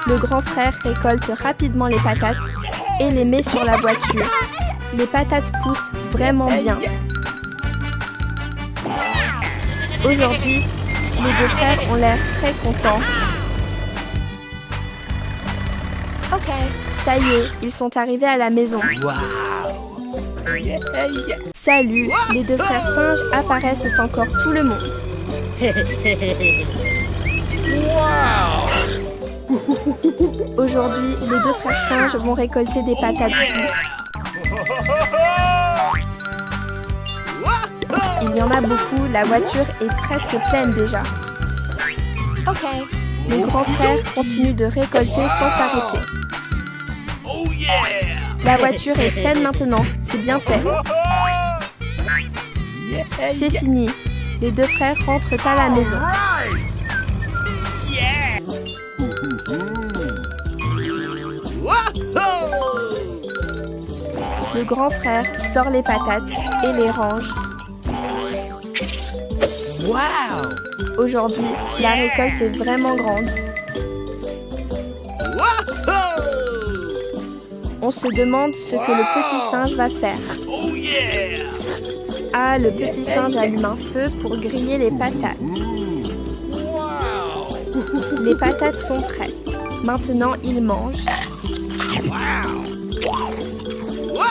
Le grand frère récolte rapidement les patates et les met sur la voiture. Les patates poussent vraiment bien. Aujourd'hui, les deux frères ont l'air très contents. Ok, ça y est, ils sont arrivés à la maison. Salut, les deux frères singes apparaissent encore tout le monde. Aujourd'hui, les deux frères singes vont récolter des patates douces. Il y en a beaucoup, la voiture est presque pleine déjà. Ok. Le grand frère continue de récolter sans s'arrêter. La voiture est pleine maintenant, c'est bien fait. C'est fini. Les deux frères rentrent à la maison. Le grand frère sort les patates et les range. Aujourd'hui, la récolte est vraiment grande. On se demande ce que le petit singe va faire. Ah, le petit singe allume un feu pour griller les patates. Les patates sont prêtes. Maintenant, il mange.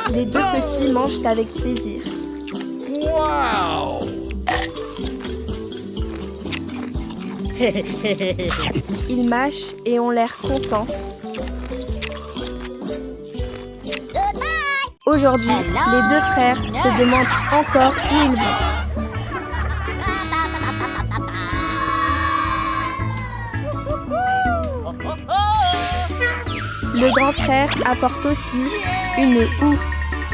Les deux petits mangent avec plaisir. Ils mâchent et ont l'air contents. Aujourd'hui, les deux frères se demandent encore où ils vont. Le grand frère apporte aussi une houe.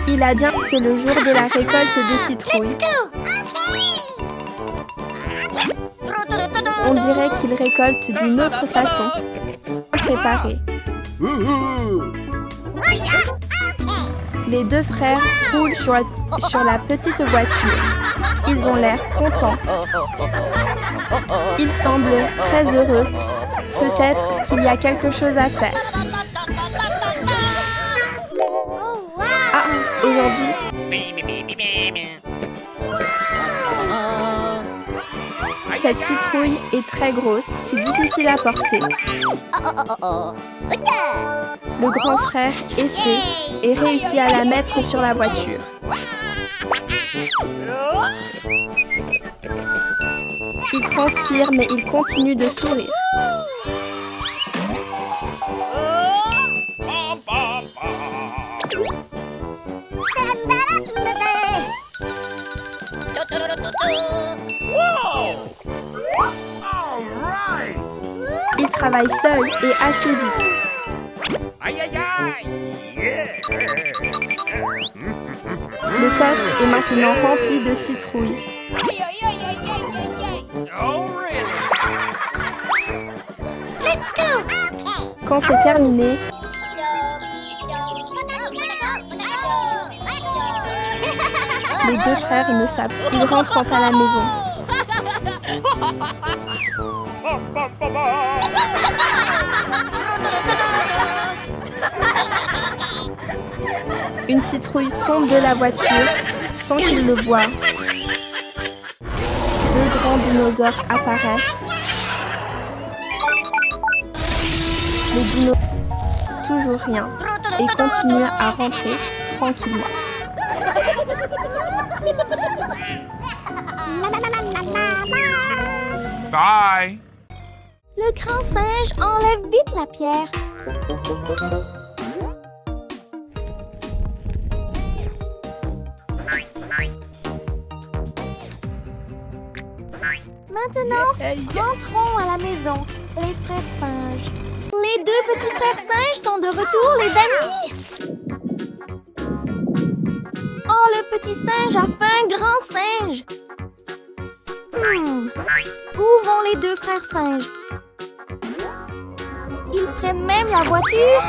Il a bien, c'est le jour de la récolte des citrouilles. On dirait qu'il récolte d'une autre façon. Préparé. Les deux frères roulent sur la petite voiture. Ils ont l'air contents. Ils semblent très heureux. Peut-être qu'il y a quelque chose à faire. Ah, aujourd'hui, cette citrouille est très grosse, c'est difficile à porter. Le grand frère essaie et réussit à la mettre sur la voiture. Il transpire mais il continue de sourire. Il travaille seul et assez vite. Le coffre est maintenant rempli de citrouilles. Quand c'est terminé, les deux frères ne savent. Ils rentrent à la maison. Une citrouille tombe de la voiture sans qu'il le voie. Deux grands dinosaures apparaissent. Les dinos toujours rien et continuent à rentrer tranquillement. Bye! Le grand singe enlève vite la pierre. Maintenant, rentrons à la maison, les frères singes. Les deux petits frères singes sont de retour, les amis. Oh, le petit singe a fait un grand singe. Où vont les deux frères singes? Ils prennent même la voiture?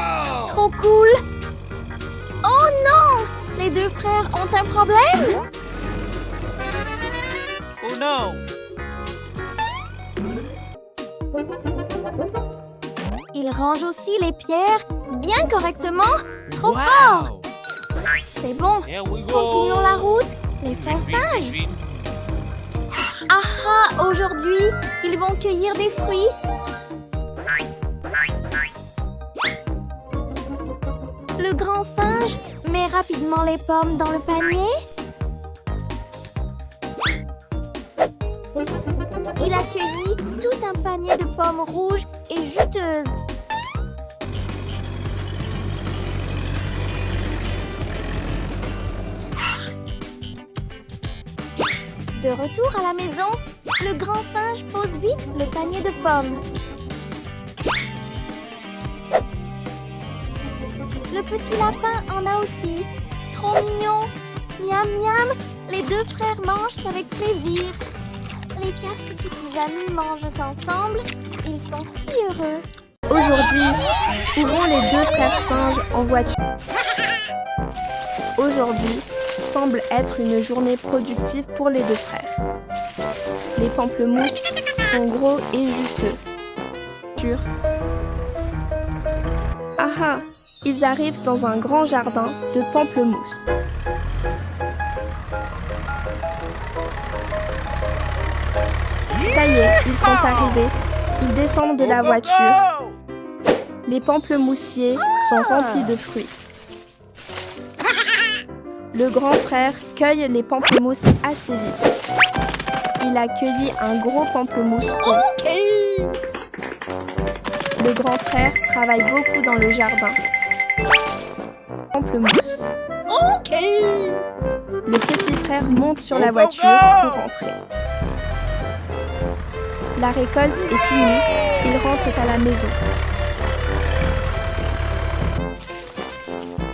Trop cool! Oh non! Les deux frères ont un problème? Oh no! Il range aussi les pierres bien correctement. Trop fort! C'est bon. Continuons la route, les frères singes. Ah, aujourd'hui, ils vont cueillir des fruits. Le grand singe met rapidement les pommes dans le panier. Il a cueilli tout un panier de pommes rouges et juteuses. De retour à la maison, le grand singe pose vite le panier de pommes. Le petit lapin en a aussi. Trop mignon. Miam miam, les deux frères mangent avec plaisir. Les 4 petits amis mangent ensemble. Ils sont si heureux. Aujourd'hui, où vont les deux frères singes en voiture? Aujourd'hui semble être une journée productive pour les deux frères. Les pamplemousses sont gros et juteux. Ah, ils arrivent dans un grand jardin de pamplemousses. Ça y est, ils sont arrivés. Ils descendent de la voiture. Les pamplemoussiers sont remplis de fruits. Le grand frère cueille les pamplemousses assez vite. Il a cueilli un gros pamplemousse rond. Le grand frère travaille beaucoup dans le jardin. Pamplemousse. Le petit frère monte sur la voiture pour rentrer. La récolte est finie. Ils rentrent à la maison.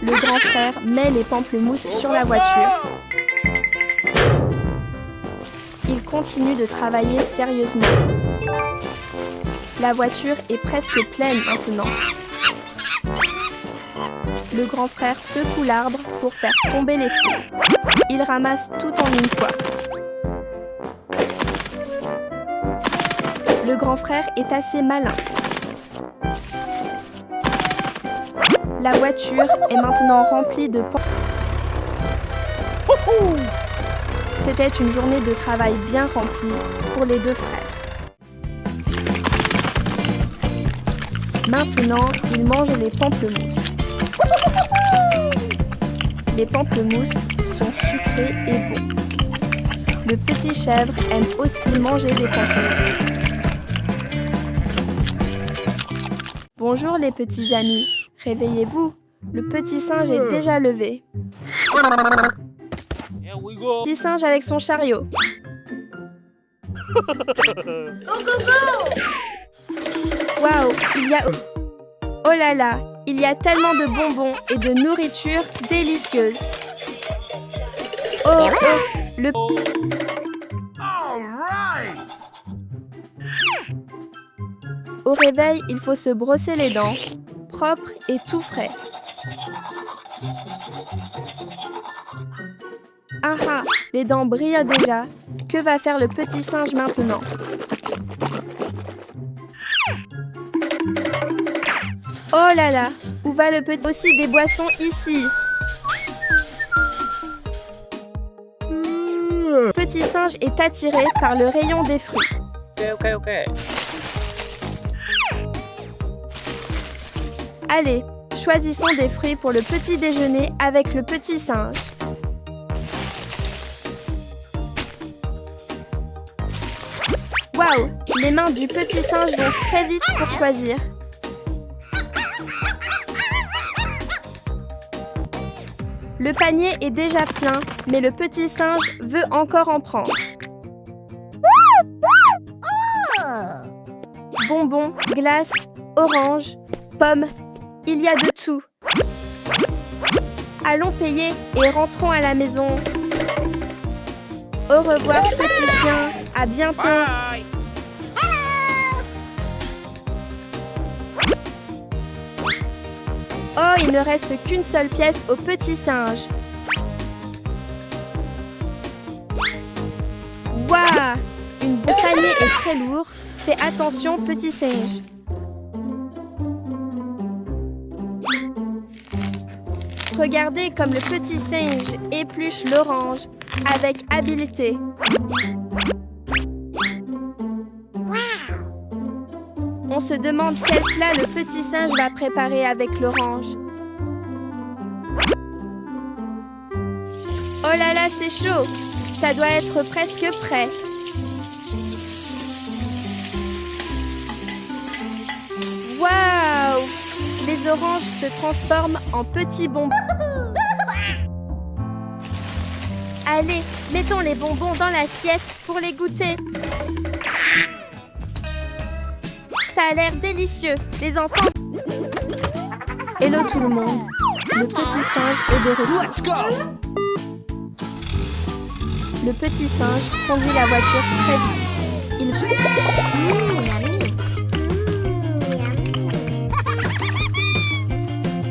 Le grand frère met les pamplemousses sur la voiture. Il continue de travailler sérieusement. La voiture est presque pleine maintenant. Le grand frère secoue l'arbre pour faire tomber les fruits. Il ramasse tout en une fois. Le grand frère est assez malin. La voiture est maintenant remplie de pamplemousses. C'était une journée de travail bien remplie pour les deux frères. Maintenant, ils mangent les pamplemousses. Les pamplemousses sont sucrés et bons. Le petit chèvre aime aussi manger des pamplemousses. Bonjour les petits amis, réveillez-vous, le petit singe est déjà levé. Petit singe avec son chariot. Waouh, oh là là, il y a tellement de bonbons et de nourriture délicieuse. Oh, le... Au réveil, il faut se brosser les dents, propre et tout frais. Ah, les dents brillent déjà. Que va faire le petit singe maintenant? Oh là là, où va le petit? Aussi des boissons ici. Le petit singe est attiré par le rayon des fruits. Ok. Allez, choisissons des fruits pour le petit déjeuner avec le petit singe. Waouh, les mains du petit singe vont très vite pour choisir. Le panier est déjà plein, mais le petit singe veut encore en prendre. Bonbons, glaces, oranges, pommes, il y a de tout. Allons payer et rentrons à la maison. Au revoir, petit chien. À bientôt. Bye. Oh, il ne reste qu'une seule pièce au petit singe. Waouh! Le panier est très lourd. Fais attention, petit singe. Regardez comme le petit singe épluche l'orange avec habileté. On se demande quel plat le petit singe va préparer avec l'orange. Oh là là, c'est chaud! Ça doit être presque prêt. Waouh! Les oranges se transforment en petits bonbons. Allez, mettons les bonbons dans l'assiette pour les goûter. Ça a l'air délicieux, les enfants. Hello tout le monde. Le petit singe est de retour. Let's go! Le petit singe conduit la voiture très vite.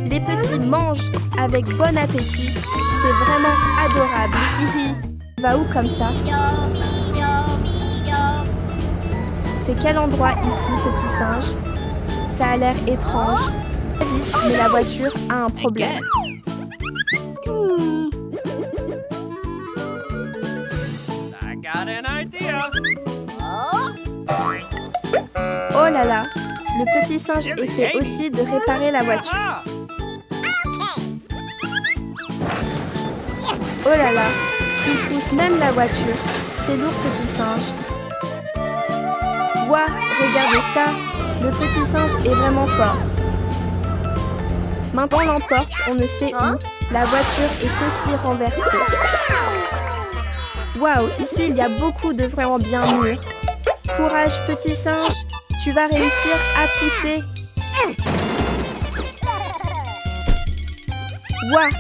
Les petits mangent avec bon appétit. C'est vraiment adorable. Hihi. Va où comme ça? C'est quel endroit ici, petit singe? Ça a l'air étrange. Mais la voiture a un problème. I got an idea. Oh là là! Le petit singe essaie aussi de réparer la voiture. Ah! Oh là là! Il pousse même la voiture. C'est lourd, petit singe. Ouah, regardez ça! Le petit singe est vraiment fort. Maintenant on l'emporte, on ne sait où. La voiture est aussi renversée. Waouh, ici il y a beaucoup de vraiment bien mûrs. Courage, petit singe, tu vas réussir à pousser. Waouh,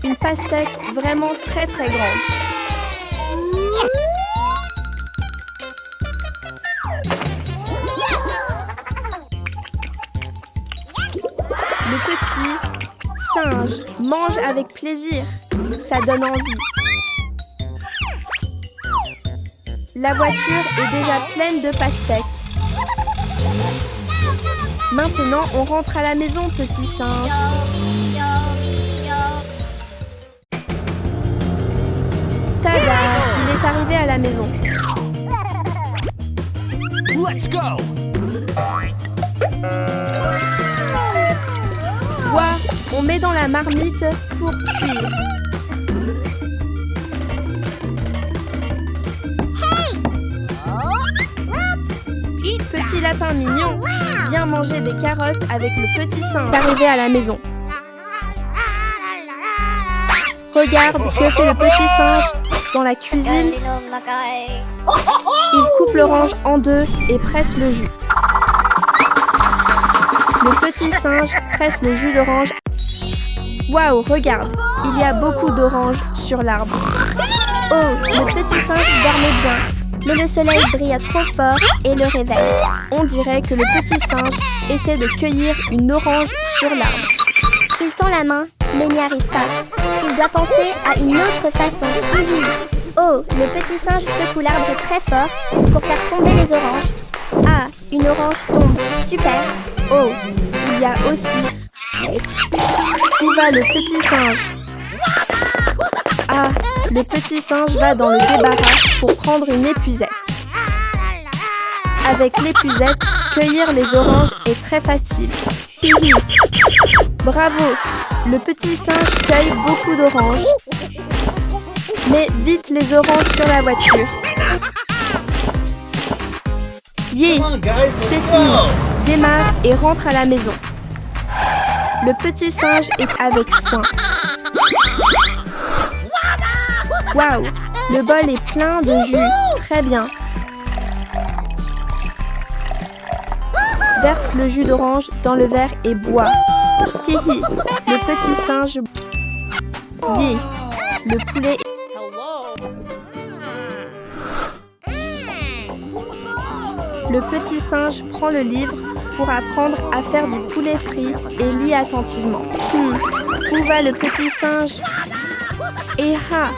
une pastèque vraiment très très grande. Le petit singe mange avec plaisir. Ça donne envie. La voiture est déjà pleine de pastèques. Maintenant, on rentre à la maison, petit singe. Tada! Il est arrivé à la maison. Let's go! Ouah, on met dans la marmite pour cuire. Petit lapin mignon, viens manger des carottes avec le petit singe. Arrivé à la maison. Regarde que fait le petit singe dans la cuisine. Il coupe l'orange en deux et presse le jus. Le petit singe presse le jus d'orange. Waouh, regarde, il y a beaucoup d'oranges sur l'arbre. Oh, le petit singe dormait bien. Mais le soleil brille trop fort et le réveille. On dirait que le petit singe essaie de cueillir une orange sur l'arbre. Il tend la main, mais n'y arrive pas. Il doit penser à une autre façon. Oh, le petit singe secoue l'arbre très fort pour faire tomber les oranges. Ah, une orange tombe. Super. Oh, il y a aussi... Où va le petit singe? Ah, le petit singe va dans le débarras pour prendre une épuisette. Avec l'épuisette, cueillir les oranges est très facile. Hihi. Bravo, le petit singe cueille beaucoup d'oranges. Mais vite les oranges sur la voiture. Yeah, c'est fini. Démarre et rentre à la maison. Le petit singe est avec soin. Waouh, le bol est plein de jus. Très bien. Verse le jus d'orange dans le verre et bois. Hihi, le petit singe. Yeah, le poulet. Le petit singe prend le livre pour apprendre à faire du poulet frit et lit attentivement. Où va le petit singe? Et ah,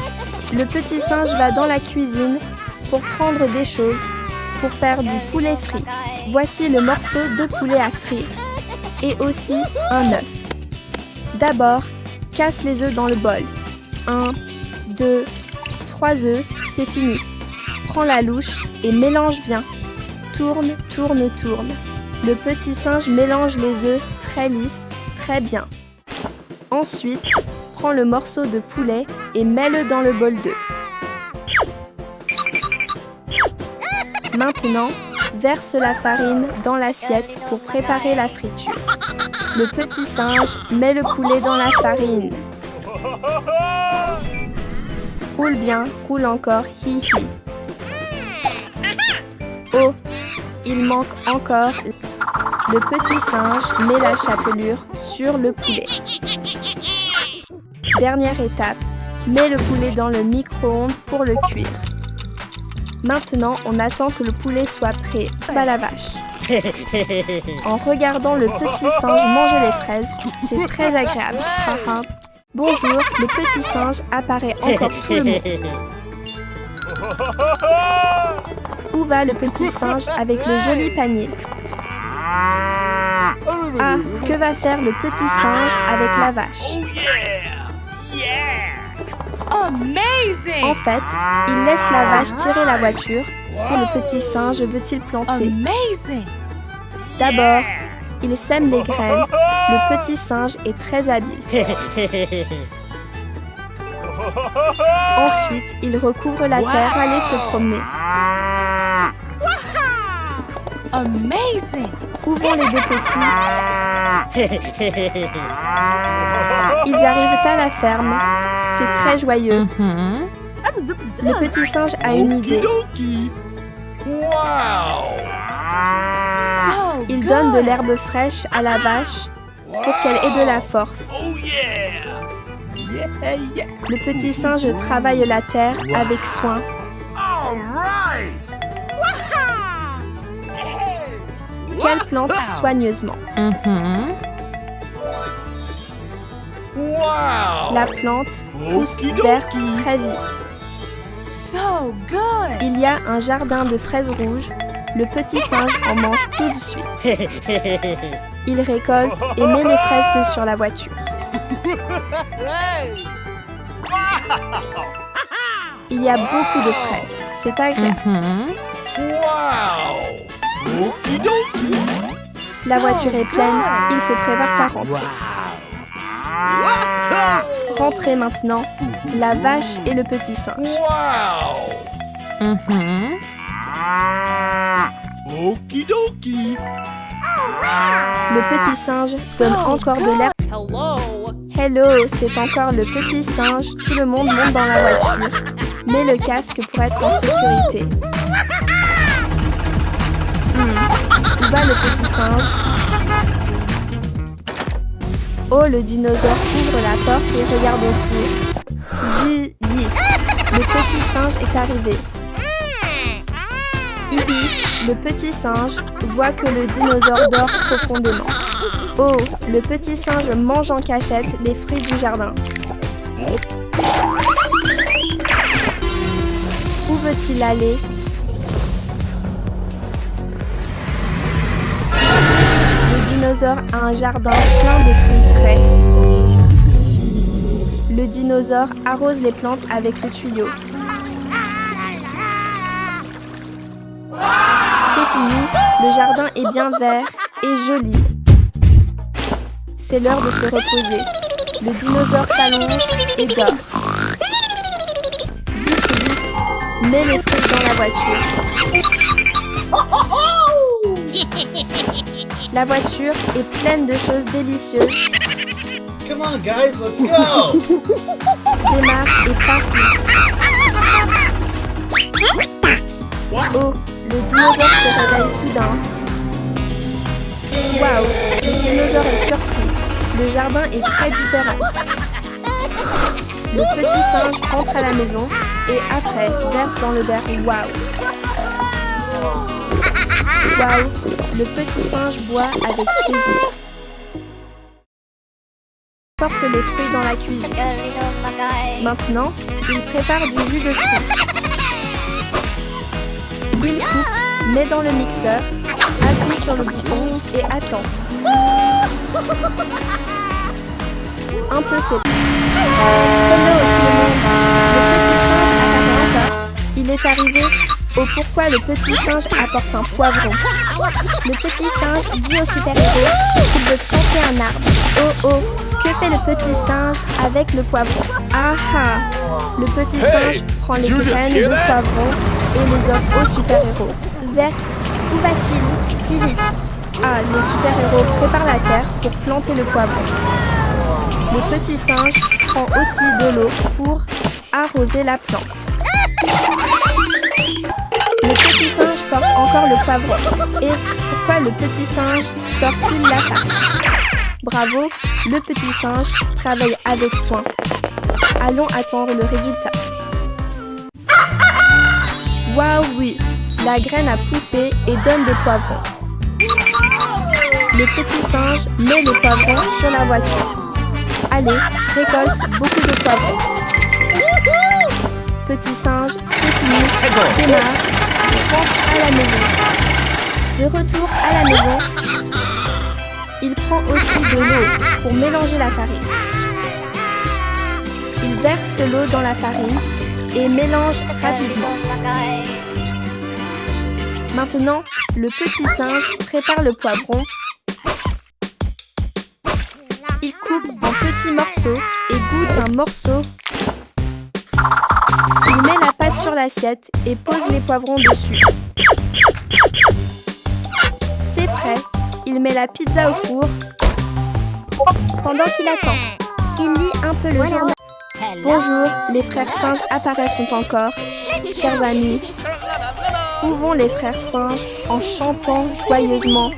le petit singe va dans la cuisine pour prendre des choses pour faire du poulet frit. Voici le morceau de poulet à frire et aussi un œuf. D'abord, Casse les œufs dans le bol. 1, 2, 3 œufs, c'est fini. Prends la louche et mélange bien. Tourne, tourne, tourne. Le petit singe mélange les œufs très lisses, très bien. Ensuite, prends le morceau de poulet et mets-le dans le bol d'œufs. Maintenant, verse la farine dans l'assiette pour préparer la friture. Le petit singe met le poulet dans la farine. Roule bien, roule encore, hi hi. Oh, il manque encore. Le petit singe met la chapelure sur le poulet. Dernière étape, mets le poulet dans le micro-ondes pour le cuire. Maintenant, on attend que le poulet soit prêt. Pas la vache. En regardant le petit singe manger les fraises, c'est très agréable. Haha. Bonjour, le petit singe apparaît encore tout le monde. Où va le petit singe avec le joli panier? Ah, que va faire le petit singe avec la vache? Oh yeah! Yeah! Amazing! En fait, il laisse la vache tirer la voiture. Que le petit singe veut-il planter? Amazing! D'abord, il sème les graines. Le petit singe est très habile. Ensuite, il recouvre la terre pour aller se promener. Amazing! Où vont les deux petits? Ils arrivent à la ferme. C'est très joyeux. Le petit singe a une idée. Okidoki. Wow! So Il good. donne de l'herbe fraîche à la vache pour qu'elle ait de la force. Oh yeah! Le petit singe travaille la terre avec soin. All right! Qu'elle plante soigneusement. Wow! La plante pousse verte très vite. So good. Il y a un jardin de fraises rouges. Le petit singe en mange tout de suite. Il récolte et met les fraises sur la voiture. Il y a beaucoup de fraises. C'est agréable. Wow! Okidoki! La voiture est pleine. Il se prépare à rentrer. Rentrez maintenant. La vache et le petit singe. Wow! Okidoki! Le petit singe donne encore de l'air. Hello, c'est encore le petit singe. Tout le monde monte dans la voiture. Mets le casque pour être en sécurité. Où va le petit singe? Oh, le dinosaure ouvre la porte et regarde autour. Zi, yi. Le petit singe est arrivé. Hihi, le petit singe voit que le dinosaure dort profondément. Oh, le petit singe mange en cachette les fruits du jardin. Où veut-il aller? Le dinosaure a un jardin plein de fruits frais. Le dinosaure arrose les plantes avec le tuyau. C'est fini, le jardin est bien vert et joli. C'est l'heure de se reposer. Le dinosaure s'allonge et dort. Vite, vite, mets les fruits dans la voiture. La voiture est pleine de choses délicieuses. Come on, guys, let's go! Démarre et part vite. Oh, le dinosaure se réveille soudain. Waouh, le dinosaure est surpris. Le jardin est très différent. Le petit singe rentre à la maison et après verse dans le verre. Waouh! Waouh! Le petit singe boit avec plaisir. Porte les fruits dans la cuisine. Maintenant, il prépare du jus de fruits. Il coupe, met dans le mixeur, appuie sur le bouton et attend. Un peu c'est Hello tout le monde. Le petit singe apparaît encore. Il est arrivé au pourquoi le petit singe apporte un poivron. Le petit singe dit au super-héros qu'il veut planter un arbre. Oh oh, que fait le petit singe avec le poivron? Ah ah, le petit singe prend les graines de poivron et les offre au super-héros. Vers où va-t-il si vite? Ah, le super-héros prépare la terre pour planter le poivron. Le petit singe prend aussi de l'eau pour arroser la plante. Le petit singe porte encore le poivron. Et pourquoi le petit singe sort-il la farine? Bravo, le petit singe travaille avec soin. Allons attendre le résultat. Waouh, oui, la graine a poussé et donne des poivrons. Le petit singe met les poivrons sur la voiture. Allez, récolte beaucoup de poivrons. Petit singe, c'est fini, démarre, rentre à la maison. De retour à la maison, il prend aussi de l'eau pour mélanger la farine. Il verse l'eau dans la farine et mélange rapidement. Maintenant, le petit singe prépare le poivron. Il coupe en petits morceaux et goûte un morceau. Il met la pâte sur l'assiette et pose les poivrons dessus. C'est prêt. Il met la pizza au four. Pendant qu'il attend, il lit un peu le journal. Bonjour, les frères singes apparaissent encore. Chers amis, où vont les frères singes en chantant joyeusement?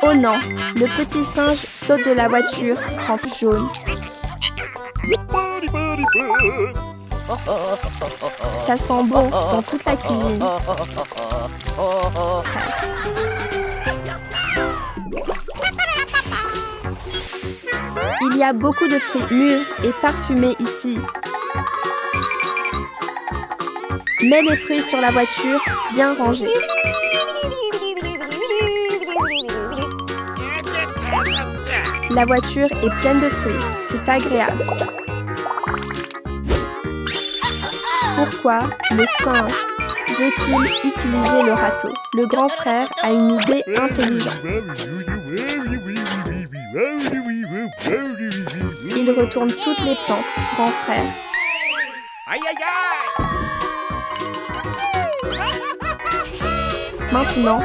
Oh non, le petit singe saute de la voiture, crampe jaune. Ça sent bon dans toute la cuisine. Il y a beaucoup de fruits mûrs et parfumés ici. Mets les fruits sur la voiture, bien rangés. La voiture est pleine de fruits, c'est agréable. Pourquoi le singe veut-il utiliser le râteau? Le grand frère a une idée intelligente. Il retourne toutes les plantes, grand frère. Aïe aïe aïe! Maintenant,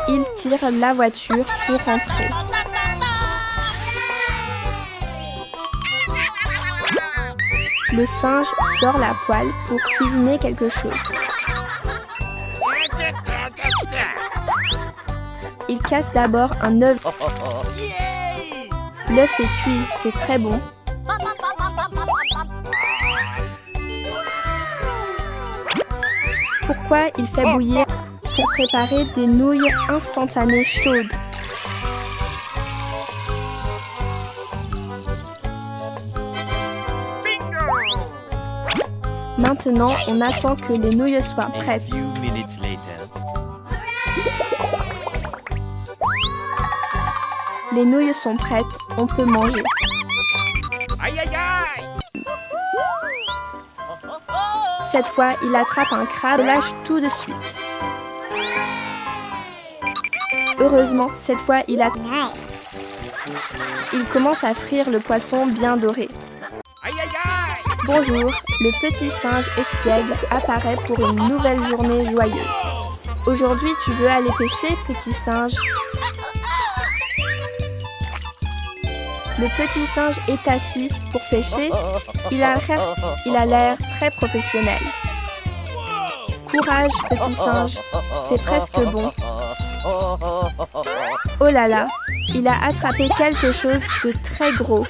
il tire la voiture pour rentrer. Le singe sort la poêle pour cuisiner quelque chose. Il casse d'abord un œuf. L'œuf est cuit, c'est très bon. Pourquoi il fait bouillir? Pour préparer des nouilles instantanées chaudes. Maintenant, on attend que les nouilles soient prêtes. Les nouilles sont prêtes, on peut manger. Aïe aïe aïe! Cette fois, il attrape un crabe et lâche tout de suite. Heureusement, cette fois, il commence à frire le poisson bien doré. Aïe aïe aïe! Bonjour, le petit singe espiègle apparaît pour une nouvelle journée joyeuse. Aujourd'hui, tu veux aller pêcher, petit singe? Le petit singe est assis pour pêcher. Il a l'air très professionnel. Courage, petit singe, c'est presque bon. Oh là là, il a attrapé quelque chose de très gros.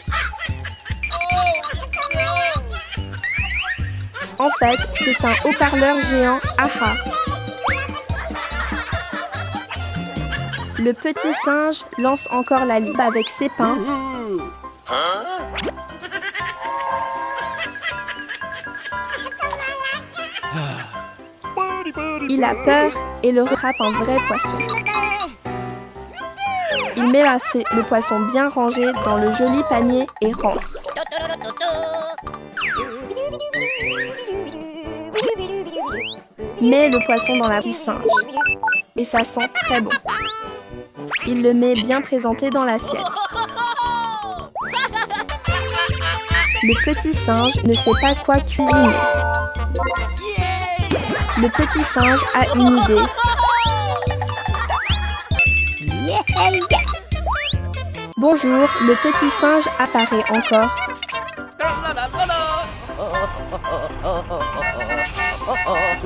En fait, c'est un haut-parleur géant AHA. Le petit singe lance encore la ligne avec ses pinces. Il a peur et le rattrape un vrai poisson. Il met le poisson bien rangé dans le joli panier et rentre. Met le poisson dans la petite singe et ça sent très bon. Il le met bien présenté dans l'assiette. Le petit singe ne sait pas quoi cuisiner. Le petit singe a une idée. Bonjour, le petit singe apparaît encore.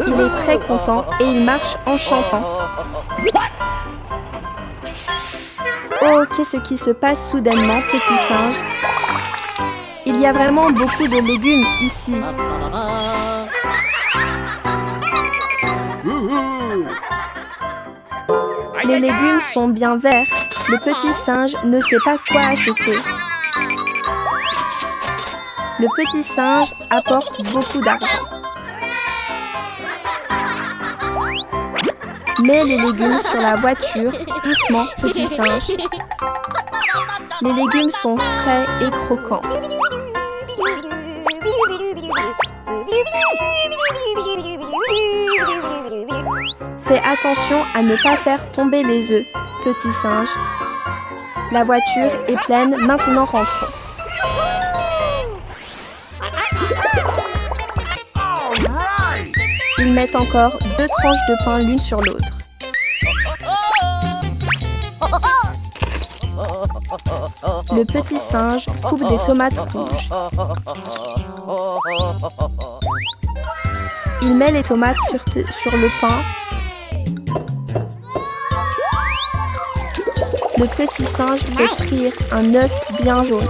Il est très content et il marche en chantant. Oh, qu'est-ce qui se passe soudainement, petit singe? Il y a vraiment beaucoup de légumes ici. Les légumes sont bien verts. Le petit singe ne sait pas quoi acheter. Le petit singe apporte beaucoup d'argent. Mets les légumes sur la voiture, doucement, petit singe. Les légumes sont frais et croquants. Fais attention à ne pas faire tomber les œufs, petit singe. La voiture est pleine, maintenant rentrons. Ils mettent encore 2 tranches de pain l'une sur l'autre. Le petit singe coupe des tomates rouges. Il met les tomates sur le pain. Le petit singe fait frire un œuf bien jaune.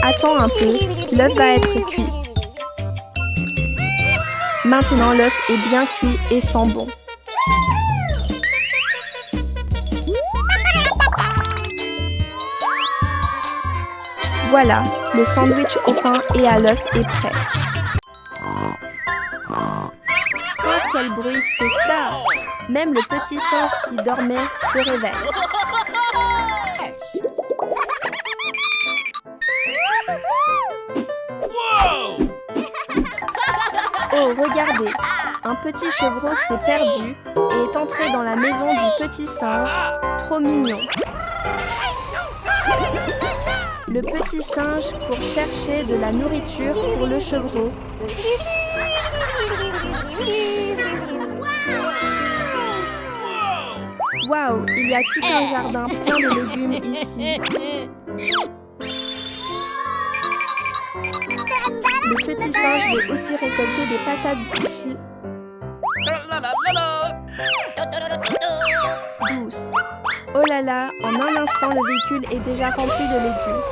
Attends un peu, l'œuf va être cuit. Maintenant l'œuf est bien cuit et sent bon. Voilà, le sandwich au pain et à l'œuf est prêt. Oh, quel bruit, c'est ça! Même le petit singe qui dormait se réveille. Oh, regardez! Un petit chevreau s'est perdu et est entré dans la maison du petit singe. Trop mignon! Le petit singe court chercher de la nourriture pour le chevreau. Waouh, il y a tout un jardin plein de légumes ici. Le petit singe veut aussi récolter des patates douces. Oh là là, en un instant, le véhicule est déjà rempli de légumes.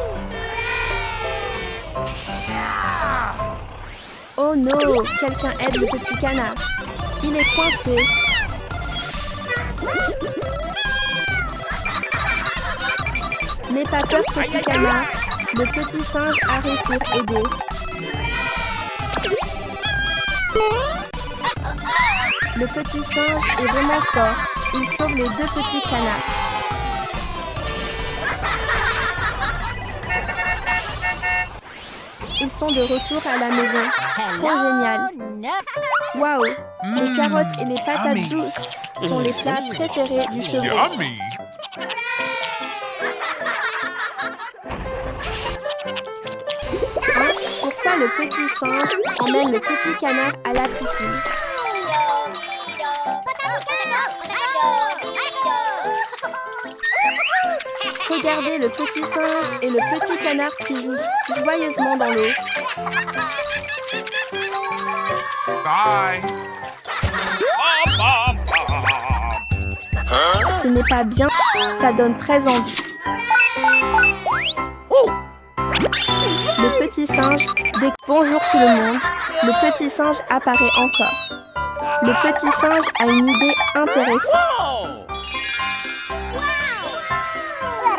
Oh non, quelqu'un aide le petit canard. Il est coincé. N'aie pas peur, petit canard. Le petit singe arrive pour aider. Le petit singe est vraiment fort. Il sauve les 2 petits canards. Ils sont de retour à la maison. Trop génial. Waouh, les carottes et les patates douces sont les plats préférés du chevreau. Pourquoi le petit singe emmène le petit canard à la piscine? Regardez le petit singe et le petit canard qui jouent joyeusement dans l'eau. Bye. Ce n'est pas bien, ça donne très envie. Le petit singe dit bonjour tout le monde. Le petit singe apparaît encore. Le petit singe a une idée intéressante.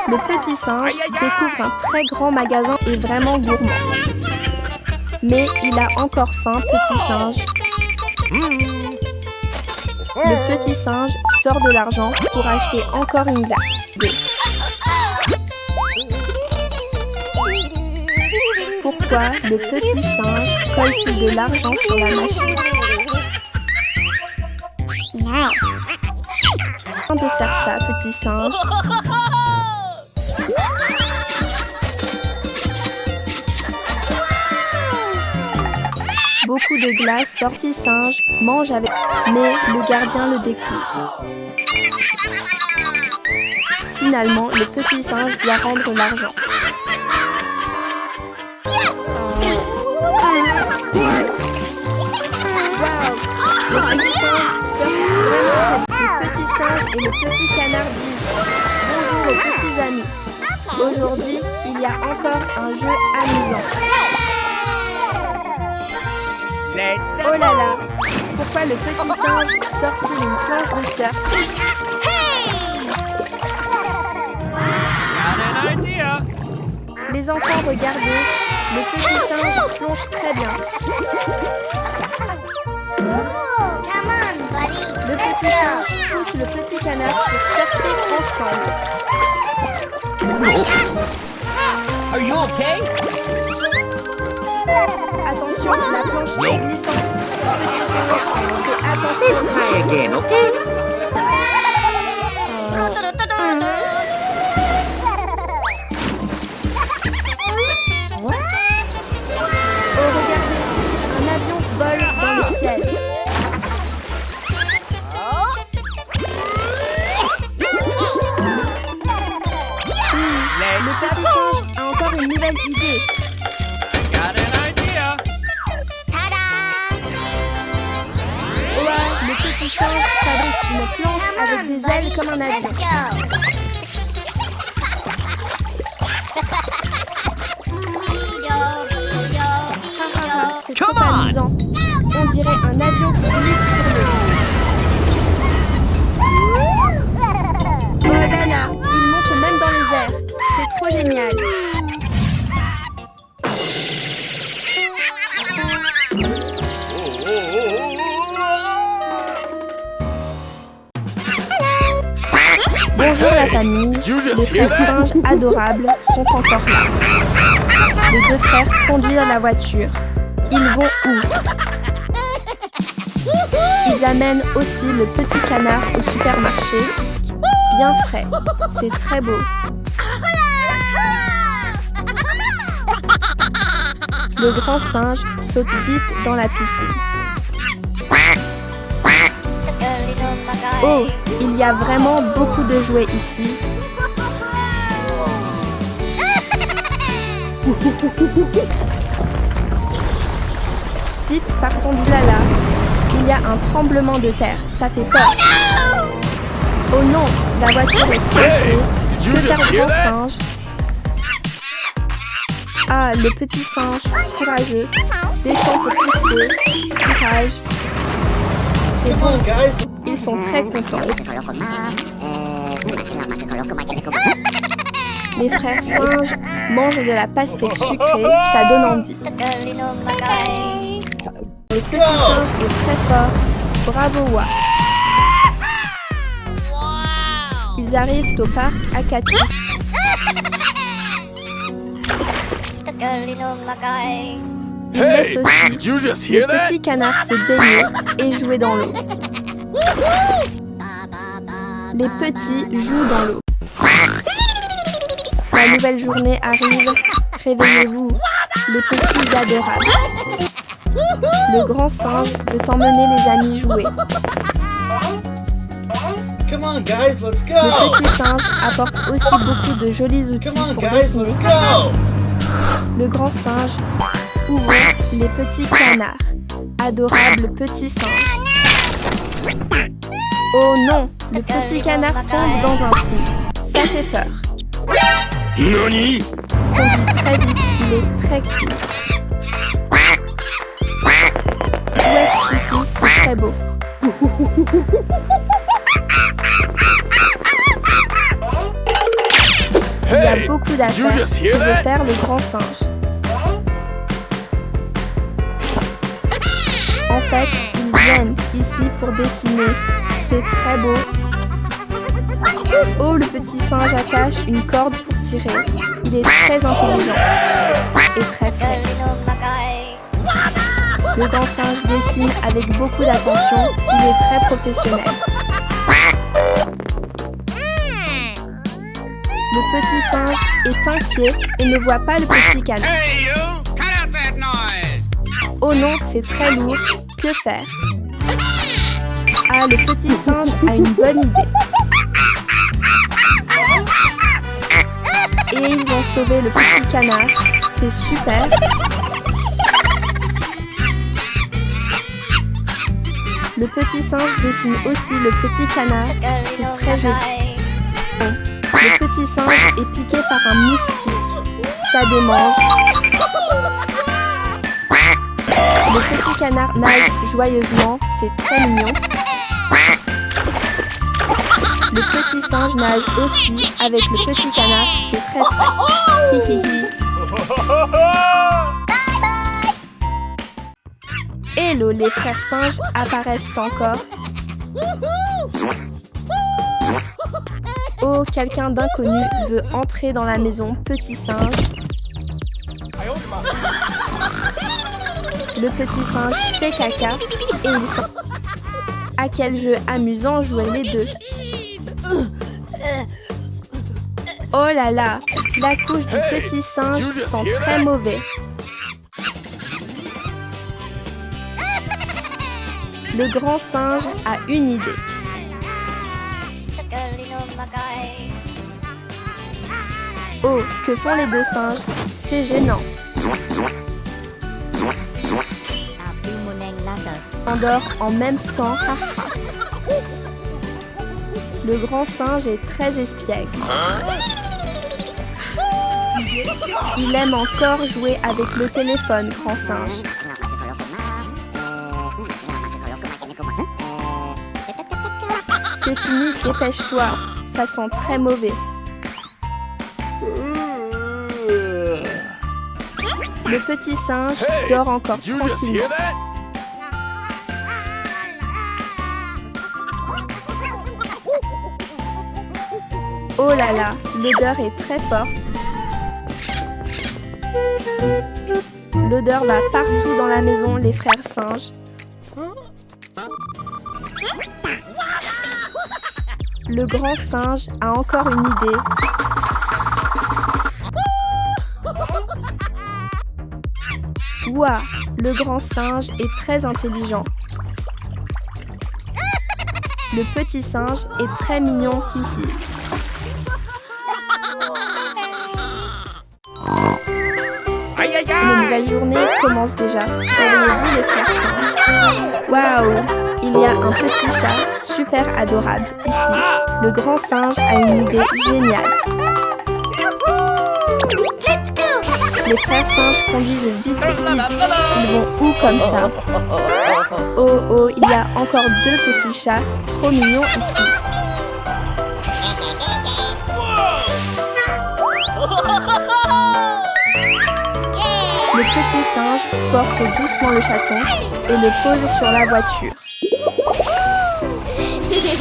Le petit singe découvre un très grand magasin et vraiment gourmand. Mais il a encore faim, petit singe. Le petit singe sort de l'argent pour acheter encore une glace. 2. Pourquoi le petit singe colle-t-il de l'argent sur la machine? De faire ça, petit singe. Beaucoup de glace, sorti singe, mange avec... Mais le gardien le découvre. Finalement, le petit singe doit rendre l'argent. Le petit singe et le petit canard disent bonjour aux petits amis. Aujourd'hui, il y a encore un jeu amusant. Oh là là, pourquoi le petit singe sort-il une planche de surf? Les enfants, regardez, le petit singe plonge très bien. Le petit singe pousse le petit canard pour surfer ensemble. Are you okay? Attention, la planche est glissante. Le petit singe fait attention. Try again, okay? Oh, regardez, un avion vole dans le ciel. Le petit singe a encore une nouvelle idée. Ouais, le petit singe fabrique une planche avec des ailes comme un avion. C'est trop amusant. On dirait un avion qui glisse sur l'eau. Oh là là, il monte même dans les airs. C'est trop génial. Bonjour la famille, les frères singes adorables sont encore là. Les deux frères conduisent la voiture. Ils vont où? Ils amènent aussi le petit canard au supermarché. Bien frais, c'est très beau. Le grand singe saute vite dans la piscine. Oh, il y a vraiment beaucoup de jouets ici. Vite, partons du lala. Il y a un tremblement de terre, ça fait peur. Oh non, la voiture est coincée. Que faire le grand singe? Ah, le petit singe, courageux, descend pour pousser. Courage. C'est bon, ils sont très contents. Les frères singes mangent de la pastèque sucrée, ça donne envie. Le petit singe est très fort. Bravo, Wa. Ils arrivent au parc Akati. Ils laissent aussi le petit canard se baigner et jouer dans l'eau. Les petits jouent dans l'eau. La nouvelle journée arrive. Réveillez-vous, les petits adorables. Le grand singe veut emmener les amis jouer. Come on, guys, let's go. Le petit singe apporte aussi beaucoup de jolis outils Come on, pour guys, dessiner. let's go. Le grand singe ouvre les petits canards. Adorable petit singe. Oh non, le petit canard tombe dans un trou. Ça fait peur. Nani? Conduit très vite, il est très cool. Ouais, si, c'est très beau. Il y a beaucoup d'affaires que veut faire le grand singe. En fait, ils viennent ici pour dessiner c'est très beau. Oh, le petit singe attache une corde pour tirer. Il est très intelligent et très frais. Le grand singe dessine avec beaucoup d'attention. Il est très professionnel. Le petit singe est inquiet et ne voit pas le petit canard. Hey, you! Cut out that noise! Oh non, c'est très lourd. Que faire? Ah, le petit singe a une bonne idée. Et ils ont sauvé le petit canard. C'est super. Le petit singe dessine aussi le petit canard. C'est très joli. Le petit singe est piqué par un moustique. Ça démange. Le petit canard nage joyeusement. C'est très mignon. Le petit singe nage aussi avec le petit canard. C'est très frais. Hi hi hi. Hello, les frères singes apparaissent encore. Oh, quelqu'un d'inconnu veut entrer dans la maison petit singe. Le petit singe fait caca et il sent. À quel jeu amusant jouer les deux. Oh là là, la couche du petit singe sent très mauvais. Le grand singe a une idée. Oh, que font les deux singes? C'est gênant. On dort en même temps. Le grand singe est très espiègle. Il aime encore jouer avec le téléphone, grand singe. C'est fini, dépêche-toi. Ça sent très mauvais. Le petit singe dort encore tranquillement. Oh là là, l'odeur est très forte. L'odeur va partout dans la maison, les frères singes. Le grand singe a encore une idée. Ouah, le grand singe est très intelligent. Le petit singe est très mignon, hihi. Une nouvelle journée commence déjà. Voyez-vous les frères singes? Waouh! Il y a un petit chat super adorable ici. Le grand singe a une idée géniale. Les frères singes conduisent vite, vite. Ils vont où comme ça? Oh, oh, il y a encore deux petits chats trop mignons ici. Le petit singe porte doucement le chaton et le pose sur la voiture.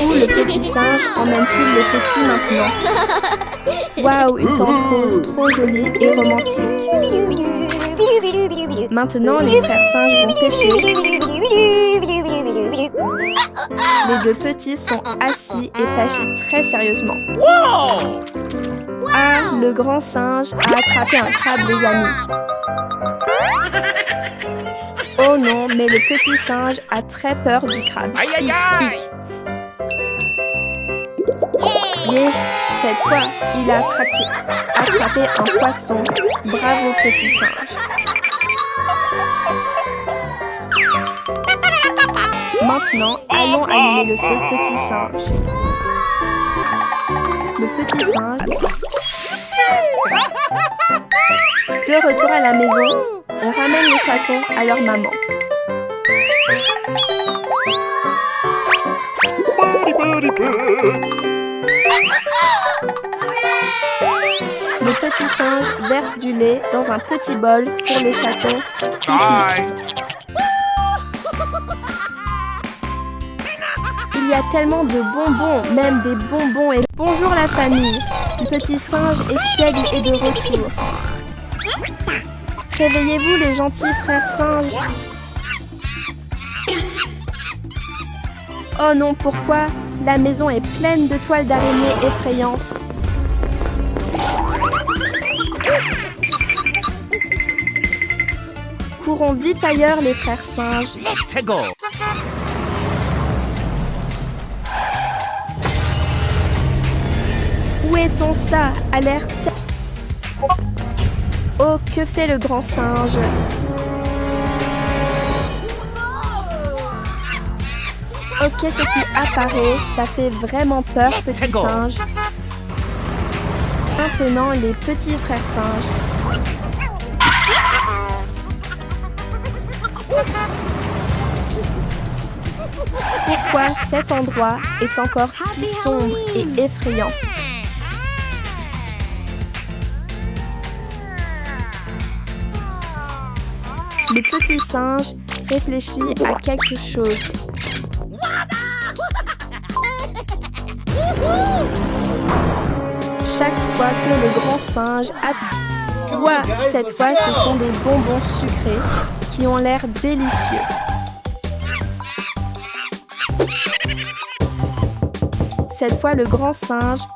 Où le petit singe emmène-t-il les petits maintenant? Waouh, une tente rose trop jolie et romantique. Maintenant, les frères singes vont pêcher. Les deux petits sont assis et pêchent très sérieusement. Ah, le grand singe a attrapé un crabe, les amis. Oh non, mais le petit singe a très peur du crabe. Hic, hic. Yeah, cette fois, il a attrapé un poisson. Bravo, petit singe. Maintenant, allons allumer le feu, petit singe. Le petit singe. De retour à la maison, on ramène les chatons à leur maman. Le petit singe verse du lait dans un petit bol pour les chatons. Bye! Il y a tellement de bonbons, même des bonbons et... Bonjour la famille. Le petit singe espiègle est de retour. Réveillez-vous les gentils frères singes. Oh non, pourquoi? La maison est pleine de toiles d'araignée effrayantes. Courons vite ailleurs les frères singes. Let's go. Où est-on ça? Alerte. Oh, que fait le grand singe? Ok, ce qui apparaît, ça fait vraiment peur, petit singe. Maintenant, les petits frères singes. Pourquoi cet endroit est encore si sombre et effrayant? Le petit singe réfléchit à quelque chose. Chaque fois que le grand singe aboie, cette fois ce sont des bonbons sucrés qui ont l'air délicieux. Cette fois le grand singe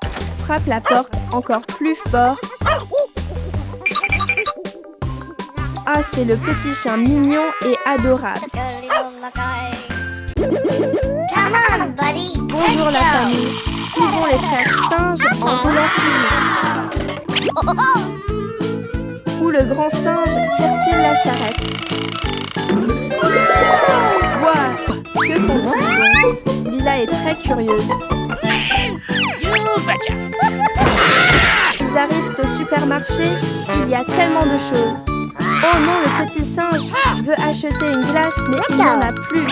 frappe la porte encore plus fort. Ah, c'est le petit chien mignon et adorable. Bonjour la famille. Où vont les frères singes en roulant si vite? Où le grand singe tire-t-il la charrette? Ouah, que font-ils donc? Lila est très curieuse. Ils arrivent au supermarché, il y a tellement de choses. Oh non, le petit singe veut acheter une glace, mais il n'y en a plus.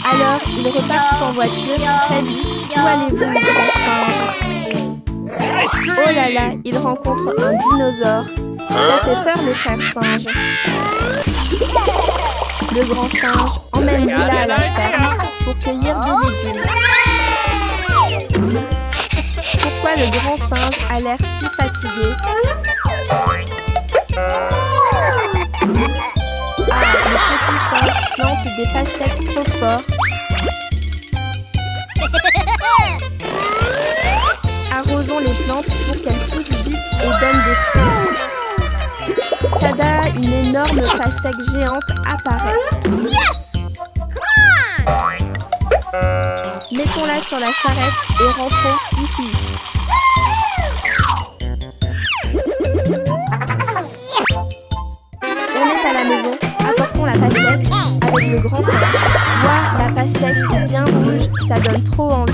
Alors, ils repartent en voiture très vite. Où allez-vous, le grand singe? Oh là là, ils rencontrent un dinosaure. Ça fait peur, les frères singes. Le grand singe emmène Lila à la ferme pour cueillir des légumes. Pourquoi le grand singe a l'air si fatigué? Ah, le petit singe plante des pastèques trop fort. Arrosons les plantes pour qu'elles poussent vite et donnent des fruits. Tada, une énorme pastèque géante apparaît. Mettons-la sur la charrette et rentrons ici. On est à la maison, apportons la pastèque avec le grand singe. Ouah, la pastèque est bien rouge, ça donne trop envie.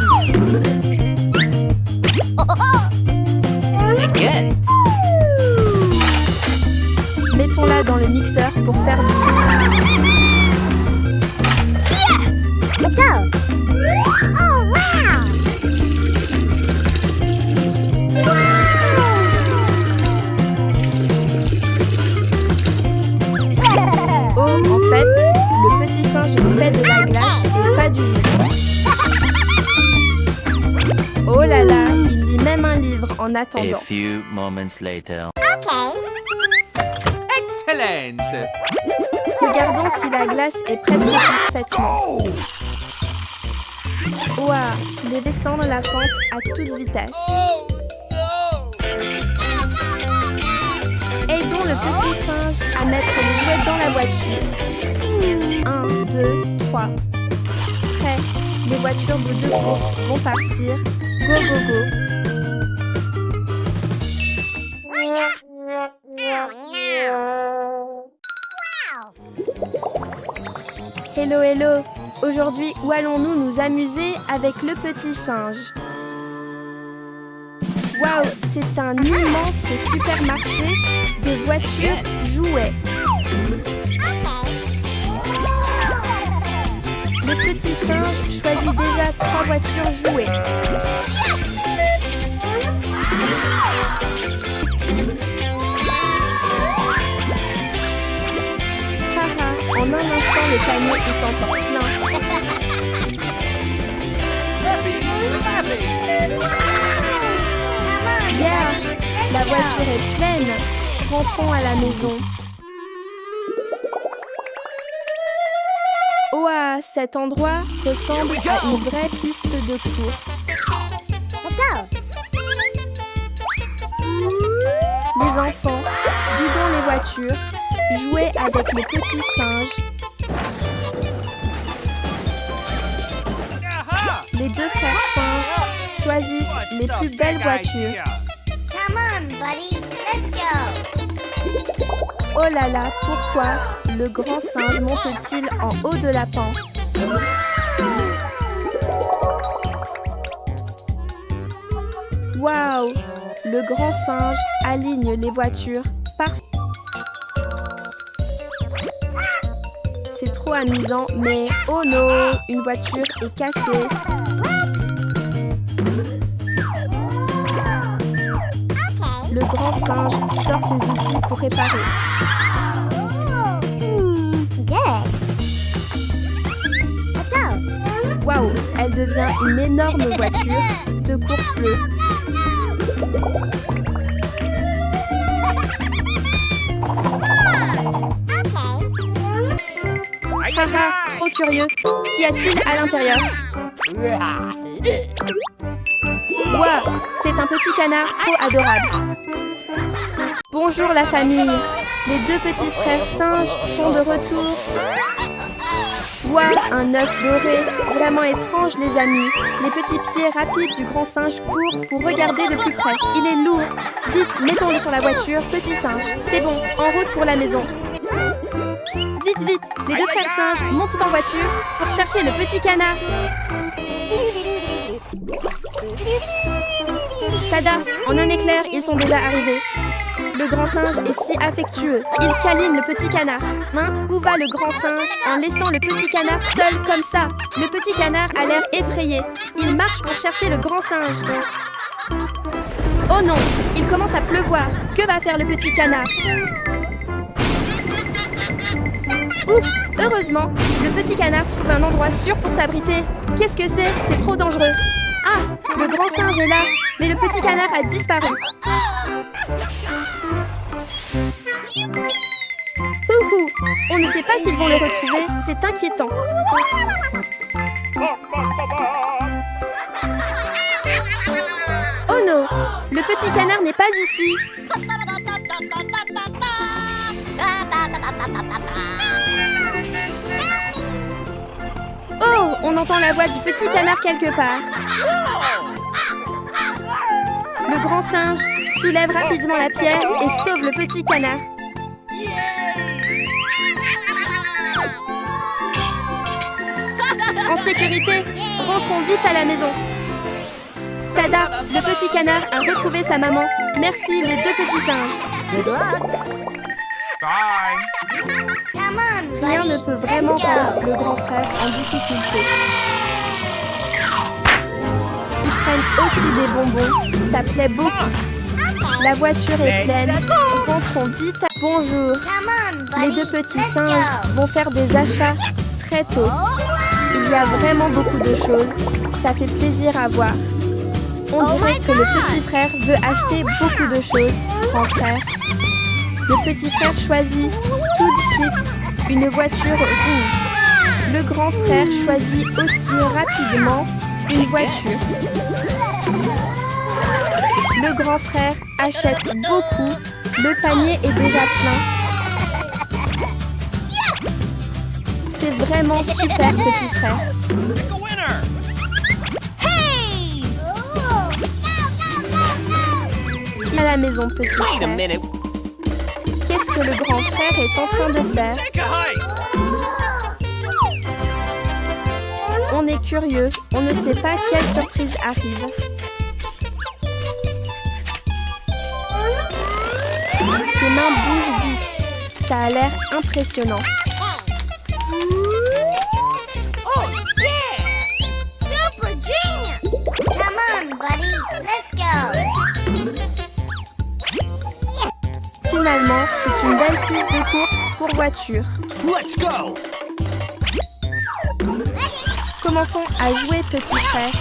Mettons-la dans le mixeur pour faire du jus. Let's go! Oh, wow! Oh, en fait, le petit singe fait de la glace et pas du jus. Oh là là, il lit même un livre en attendant. A few moments later. Excellent. Regardons si la glace est prête satisfaitement. Ouah, il est descendre la pente à toute vitesse. Aidons le petit singe à mettre les jouets dans la voiture. 1, 2, 3. Prêt, les voitures de course vont partir. Go, go, go. Hello, hello. Aujourd'hui, où allons-nous nous amuser avec le petit singe? Waouh, c'est un immense supermarché de voitures jouets. Le petit singe choisit déjà 3 voitures jouets. Haha, en un instant, le panier est encore plein. Yeah, la voiture est pleine. Rentrons à la maison. Ouah, cet endroit ressemble à une vraie piste de course. Les enfants, vidons les voitures, jouez avec les petits singes. Les deux frères singes choisissent les plus belles voitures. Come on, buddy. Let's go. Oh là là, pourquoi le grand singe monte-t-il en haut de la pente? Waouh! Le grand singe aligne les voitures parfaitement. C'est trop amusant, mais oh non, une voiture est cassée. Le grand singe sort ses outils pour réparer. Good. Let's go. Waouh, elle devient une énorme voiture de course bleue. Haha, trop curieux. Qu'y a-t-il à l'intérieur? Waouh, c'est un petit canard trop adorable. Bonjour la famille. Les deux petits frères singes sont de retour. Waouh, un œuf doré. Vraiment étrange les amis. Les petits pieds rapides du grand singe courent pour regarder de plus près. Il est lourd. Vite, mettons-le sur la voiture, petit singe. C'est bon, en route pour la maison. Vite, vite, les deux frères singes montent en voiture pour chercher le petit canard. Tada, en un éclair, ils sont déjà arrivés. Le grand singe est si affectueux. Il câline le petit canard. Hein? Où va le grand singe en laissant le petit canard seul comme ça? Le petit canard a l'air effrayé. Il marche pour chercher le grand singe. Oh non, il commence à pleuvoir. Que va faire le petit canard? Ouf! Heureusement, le petit canard trouve un endroit sûr pour s'abriter. Qu'est-ce que c'est? C'est trop dangereux. Ah! Le grand singe est là, mais le petit canard a disparu. Houhou! On ne sait pas s'ils vont le retrouver, c'est inquiétant. Oh non! Le petit canard n'est pas ici. Oh, on entend la voix du petit canard quelque part. Le grand singe soulève rapidement la pierre et sauve le petit canard. En sécurité, rentrons vite à la maison. Tada, le petit canard a retrouvé sa maman. Merci les deux petits singes. Good luck. Bye. Come on, Rien buddy. ne peut vraiment Let's go. rendre le grand frère en difficulté. Ils prennent aussi des bonbons, ça plaît beaucoup. La voiture est pleine, rentrons vite. Bonjour, Come on, les buddy. deux petits Let's singes go. vont faire des achats très tôt. Il y a vraiment beaucoup de choses, ça fait plaisir à voir. On dirait que le petit frère veut acheter beaucoup de choses, grand frère. Le petit frère choisit tout de suite une voiture rouge. Le grand frère choisit aussi rapidement une voiture. Le grand frère achète beaucoup. Le panier est déjà plein. C'est vraiment super, petit frère. Pick a winner! À la maison, petit Wait a frère. minute. Qu'est-ce que le grand frère est en train de faire? Take a hike! On est curieux, on ne sait pas quelle surprise arrive. Ses mains bougent vite. Ça a l'air impressionnant. Oh, yeah! Super genius! Come on, buddy. Let's go. Finalement, c'est une belle piste de course pour voiture. Let's go! Commençons à jouer, petit frère.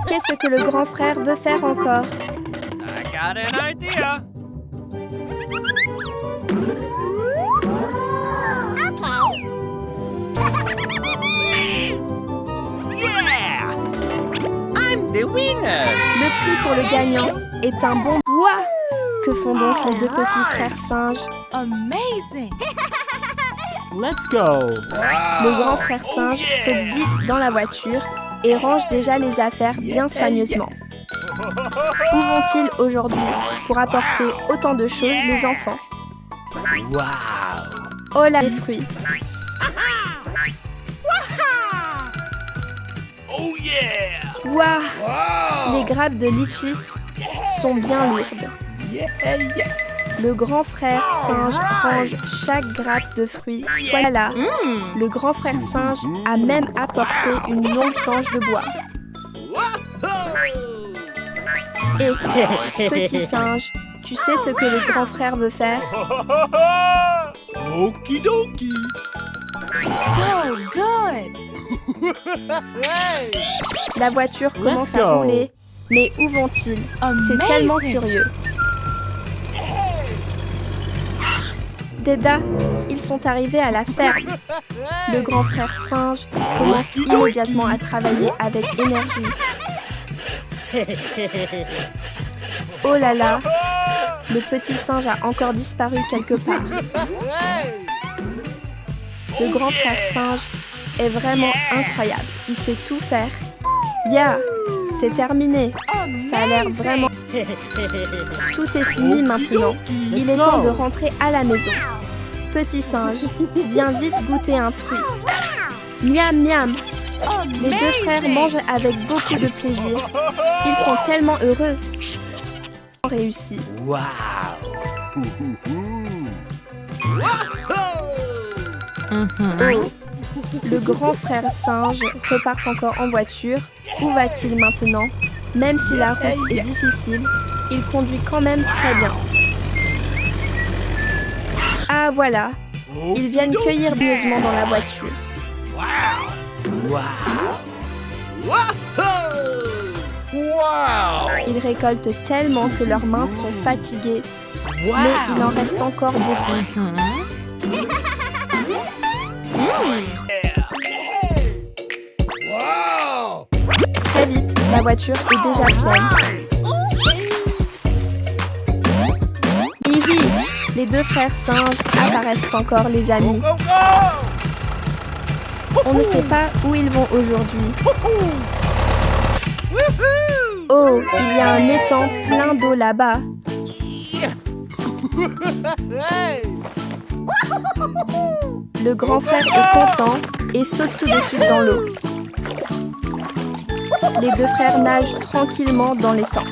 Qu'est-ce que le grand frère veut faire encore? I got an idea. Yeah! I'm the winner. Le prix pour le gagnant est un bon bois. Que font donc les deux petits frères singes? Amazing. Let's go. Le grand frère singe saute vite dans la voiture et range déjà les affaires bien soigneusement. Où vont-ils aujourd'hui pour apporter autant de choses, les enfants? Wow. Oh là, les fruits! Oh yeah! Waouh! Les grappes de litchis sont bien lourdes. Le grand frère singe range chaque grappe de fruits. Soit là, le grand frère singe a même apporté une longue planche de bois. Et, petit singe, tu sais ce que le grand frère veut faire? Okidoki. So good. La voiture commence à go. rouler, mais où vont-ils? C'est tellement curieux. Déda, ils sont arrivés à la ferme. Le grand frère singe commence immédiatement à travailler avec énergie. Oh là là, le petit singe a encore disparu quelque part. Le grand frère singe est vraiment incroyable. Il sait tout faire. Yeah, c'est terminé. Ça a l'air vraiment... Tout est fini maintenant. Il est temps de rentrer à la maison. Petit singe, viens vite goûter un fruit. Miam miam. Les deux frères mangent avec beaucoup de plaisir. Ils sont tellement heureux. Réussi. Wow. Oh, le grand frère singe repart encore en voiture. Où va-t-il maintenant? Même si la route est difficile, il conduit quand même très bien. Ah voilà, ils viennent cueillir pieusement dans la voiture. Ils récoltent tellement que leurs mains sont fatiguées, mais il en reste encore beaucoup. Très vite, la voiture est déjà pleine. Hihi, les deux frères singes apparaissent encore, les amis. On ne sait pas où ils vont aujourd'hui. Oh, il y a un étang plein d'eau là-bas. Le grand frère est content et saute tout de suite dans l'eau. Les deux frères nagent tranquillement dans l'étang.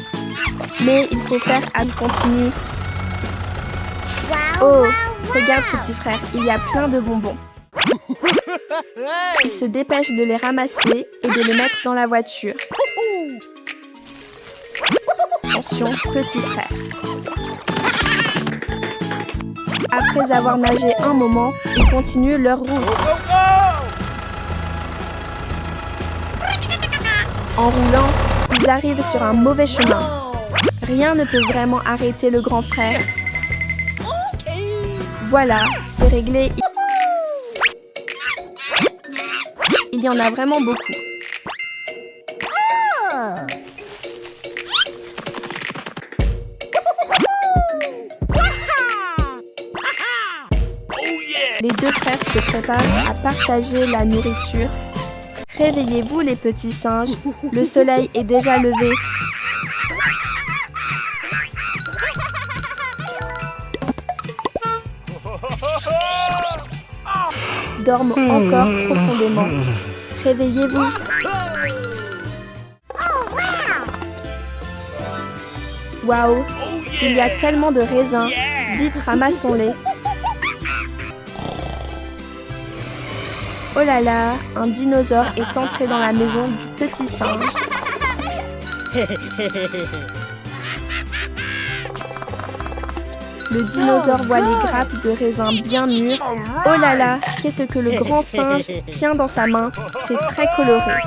Mais il faut faire hâte continue. Oh, regarde petit frère, il y a plein de bonbons. Il se dépêche de les ramasser et de les mettre dans la voiture. Attention, petit frère. Après avoir nagé un moment, ils continuent leur route. En roulant, ils arrivent sur un mauvais chemin. Rien ne peut vraiment arrêter le grand frère. Voilà, c'est réglé. Il y en a vraiment beaucoup. Les deux frères se préparent à partager la nourriture. Réveillez-vous les petits singes, le soleil est déjà levé. Dorment encore profondément. Réveillez-vous. Waouh, il y a tellement de raisins. Vite, ramassons-les. Oh là là, un dinosaure est entré dans la maison du petit singe. Le dinosaure voit les grappes de raisins bien mûres. Oh là là, qu'est-ce que le grand singe tient dans sa main? C'est très coloré.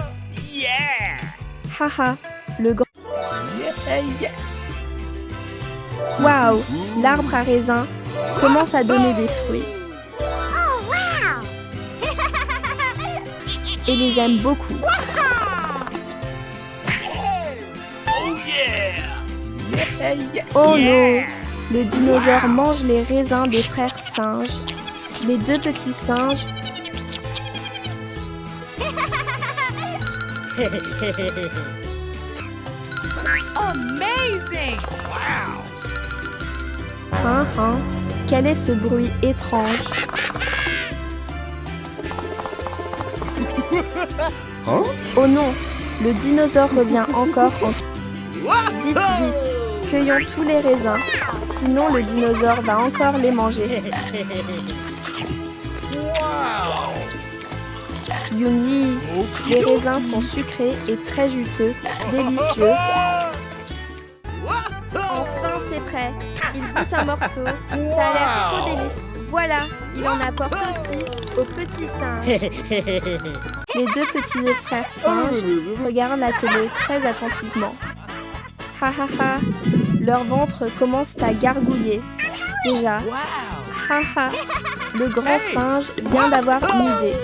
Haha, le grand... Waouh! L'arbre à raisin commence à donner des fruits. Et les aime beaucoup. Oh non! Le dinosaure mange les raisins des frères singes. Les deux petits singes Amazing! Quel est ce bruit étrange? Oh non! Le dinosaure revient encore en... Vite, vite! Cueillons tous les raisins. Sinon, le dinosaure va encore les manger. Yumi! Les raisins sont sucrés et très juteux, délicieux. Enfin, c'est prêt. Il goûte un morceau. Ça a l'air trop délicieux. Voilà, il en apporte aussi aux petits singes. Les deux petits frères singes regardent la télé très attentivement. Ha ha ha, leur ventre commence à gargouiller. Déjà. Ha ha, le grand singe vient d'avoir une idée.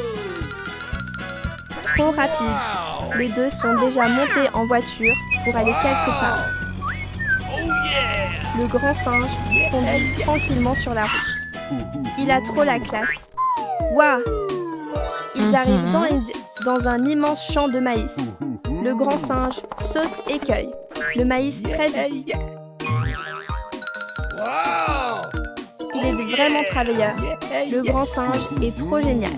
Trop rapide. Les deux sont déjà montés en voiture pour aller quelque part. Le grand singe conduit tranquillement sur la route. Il a trop la classe. Waouh! Ils arrivent dans un immense champ de maïs. Le grand singe saute et cueille le maïs très vite. Il est vraiment travailleur. Le grand singe est trop génial.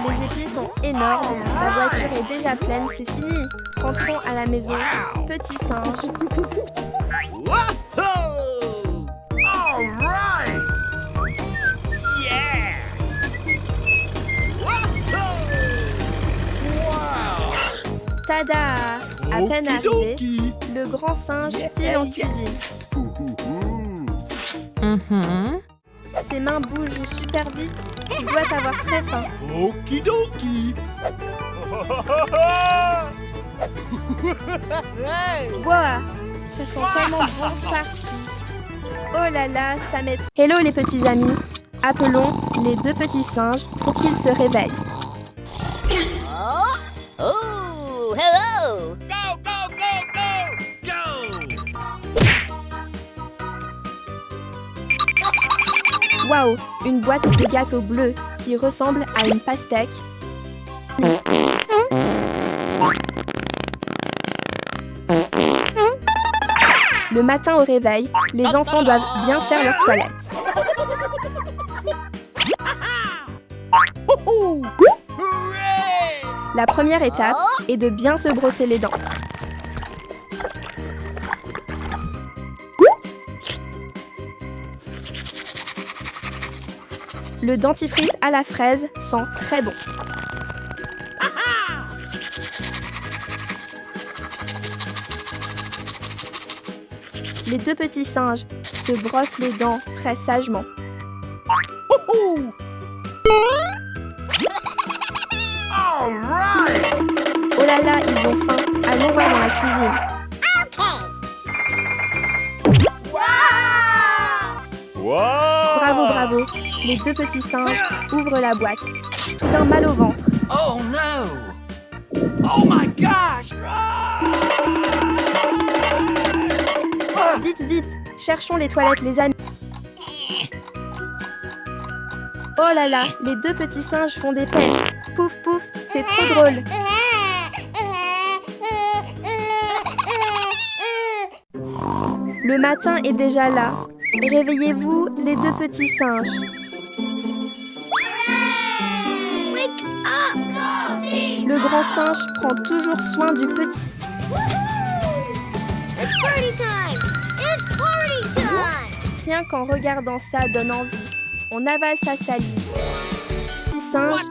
Les épis sont énormes. La voiture est déjà pleine, c'est fini. Rentrons à la maison. Petit singe. Tada! À peine arrivé, le grand singe file en cuisine. Ses mains bougent super vite. Il doit avoir très faim. Okidoki. Wow! Ça sent tellement bon partout. Oh là là, ça met... Hello les petits amis. Appelons les deux petits singes pour qu'ils se réveillent. Oh, hello! Go, go, go, go! Go! Waouh! Une boîte de gâteaux bleus qui ressemble à une pastèque. Le matin au réveil, les enfants doivent bien faire leur toilette. La première étape est de bien se brosser les dents. Le dentifrice à la fraise sent très bon. Les deux petits singes se brossent les dents très sagement. Oh là là, ils ont faim. Allons voir dans la cuisine. Bravo, bravo. Les deux petits singes ouvrent la boîte. Soudain mal au ventre. Oh no! Oh my gosh! Vite, vite. Cherchons les toilettes, les amis. Oh là là, les deux petits singes font des peines. Pouf, pouf, c'est trop drôle. Le matin est déjà là. Réveillez-vous, les deux petits singes. Le grand singe prend toujours soin du petit. It's party time! It's party time! Rien qu'en regardant ça donne envie. On avale sa salive. Petit singe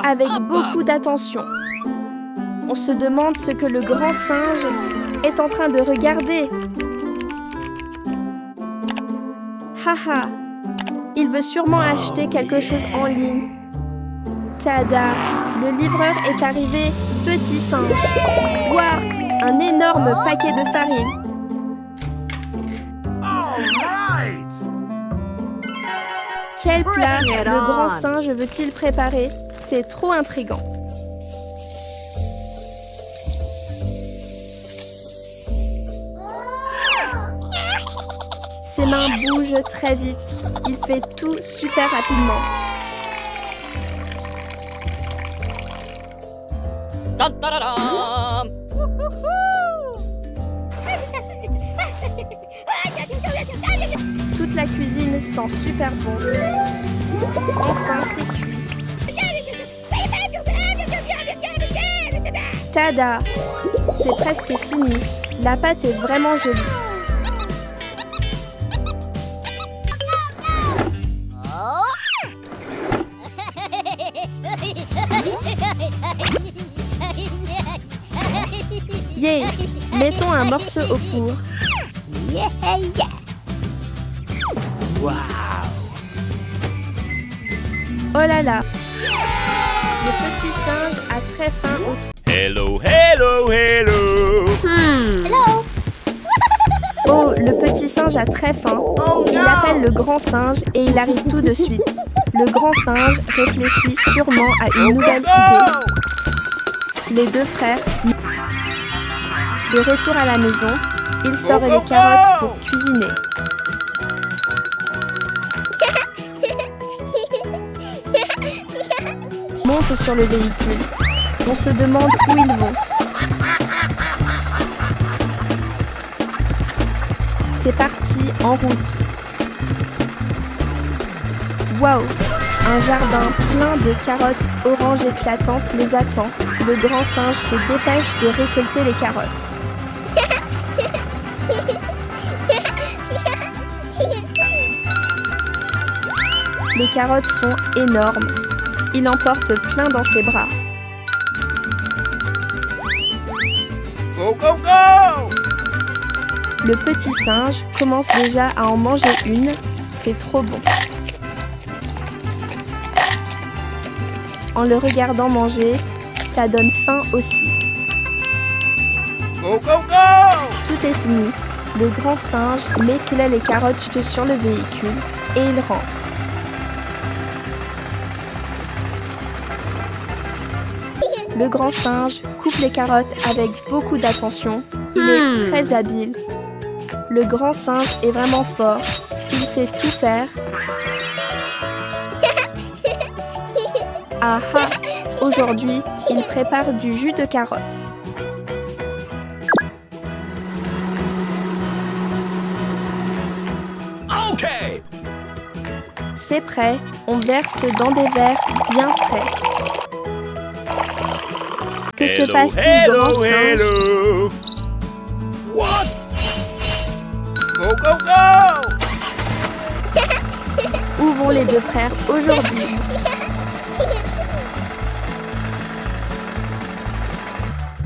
avec beaucoup d'attention. On se demande ce que le grand singe est en train de regarder. Haha, il veut sûrement acheter quelque chose en ligne. Tada, le livreur est arrivé, petit singe. Waouh, un énorme paquet de farine. All right. Quel plat le grand singe veut-il préparer? C'est trop intriguant. Ses mains bougent très vite. Il fait tout super rapidement. Toute la cuisine sent super bon. Enfin, c'est cuit. Tada! C'est presque fini. La pâte est vraiment jolie. Yeah! Mettons un morceau au four. Oh là là! Le petit singe a très faim aussi. Hello, hello, hello. Hello. Oh, le petit singe a très faim. Il appelle le grand singe et il arrive tout de suite. Le grand singe réfléchit sûrement à une nouvelle idée. Les deux frères, de retour à la maison, il sort les carottes pour cuisiner. Monte sur le véhicule. On se demande où ils vont. C'est parti, en route. Waouh! Un jardin plein de carottes oranges éclatantes les attend. Le grand singe se dépêche de récolter les carottes. Les carottes sont énormes. Il en porte plein dans ses bras. Go, go, go. Le petit singe commence déjà à en manger une. C'est trop bon. En le regardant manger, ça donne faim aussi. Go, go, go. Tout est fini. Le grand singe met les carottes sur le véhicule et il rentre. Le grand singe coupe les carottes avec beaucoup d'attention. Il est très habile. Le grand singe est vraiment fort. Il sait tout faire. Ah ah! Aujourd'hui, il prépare du jus de carotte. Okay. C'est prêt. On verse dans des verres bien frais. Que se passe-t-il, grand singe? Hello. What? Go, go, go. Où vont les deux frères aujourd'hui?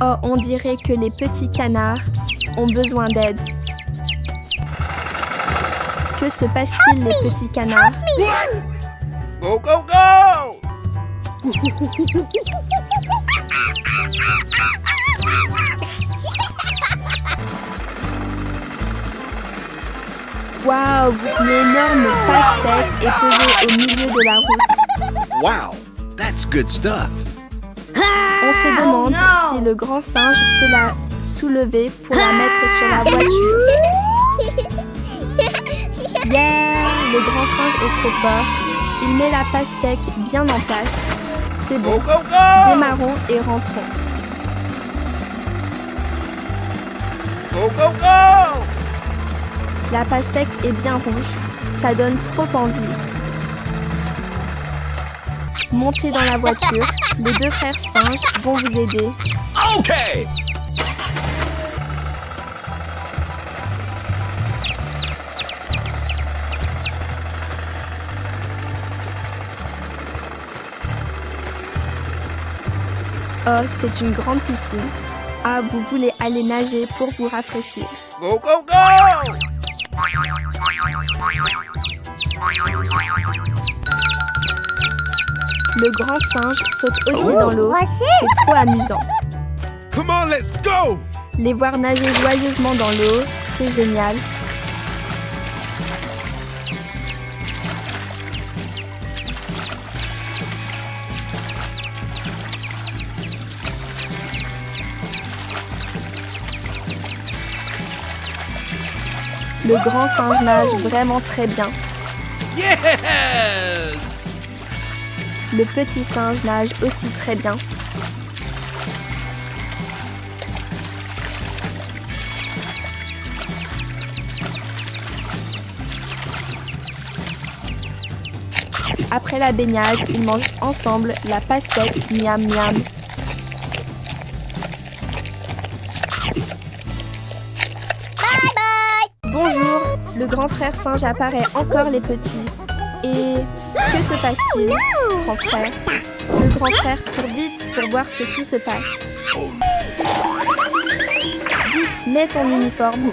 Oh, on dirait que les petits canards ont besoin d'aide. Que se passe-t-il, les petits canards? Go, go, go. Waouh, une énorme pastèque est posée au milieu de la route. Wow, that's good stuff. On se demande si le grand singe peut la soulever pour la mettre sur la voiture. Yeah, le grand singe est trop fort. Il met la pastèque bien en place. C'est bon. Go, go, go. Démarrons et rentrons. Go, go, go. La pastèque est bien rouge. Ça donne trop envie. Montez dans la voiture. Les deux frères singes vont vous aider. Okay. Oh, c'est une grande piscine. Ah, vous voulez aller nager pour vous rafraîchir. Go, go, go. Le grand singe saute aussi dans l'eau. C'est trop amusant. Come on, let's go. Les voir nager joyeusement dans l'eau, c'est génial. Le grand singe nage vraiment très bien. Yes! Le petit singe nage aussi très bien. Après la baignade, ils mangent ensemble la pastèque miam miam. Bonjour, le grand frère singe apparaît encore les petits. Et que se passe-t-il, grand frère? Le grand frère court vite pour voir ce qui se passe. Vite, mets ton uniforme.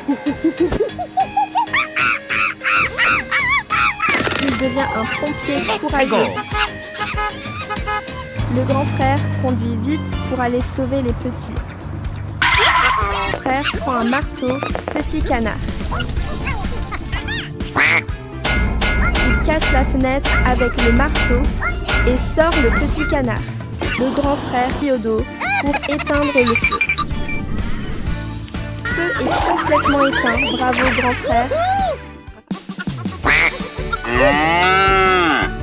Il devient un pompier courageux. Le grand frère conduit vite pour aller sauver les petits. Le frère prend un marteau, petit canard. Il casse la fenêtre avec le marteau et sort le petit canard. Le grand frère est au dos pour éteindre le feu. Le feu est complètement éteint. Bravo, grand frère.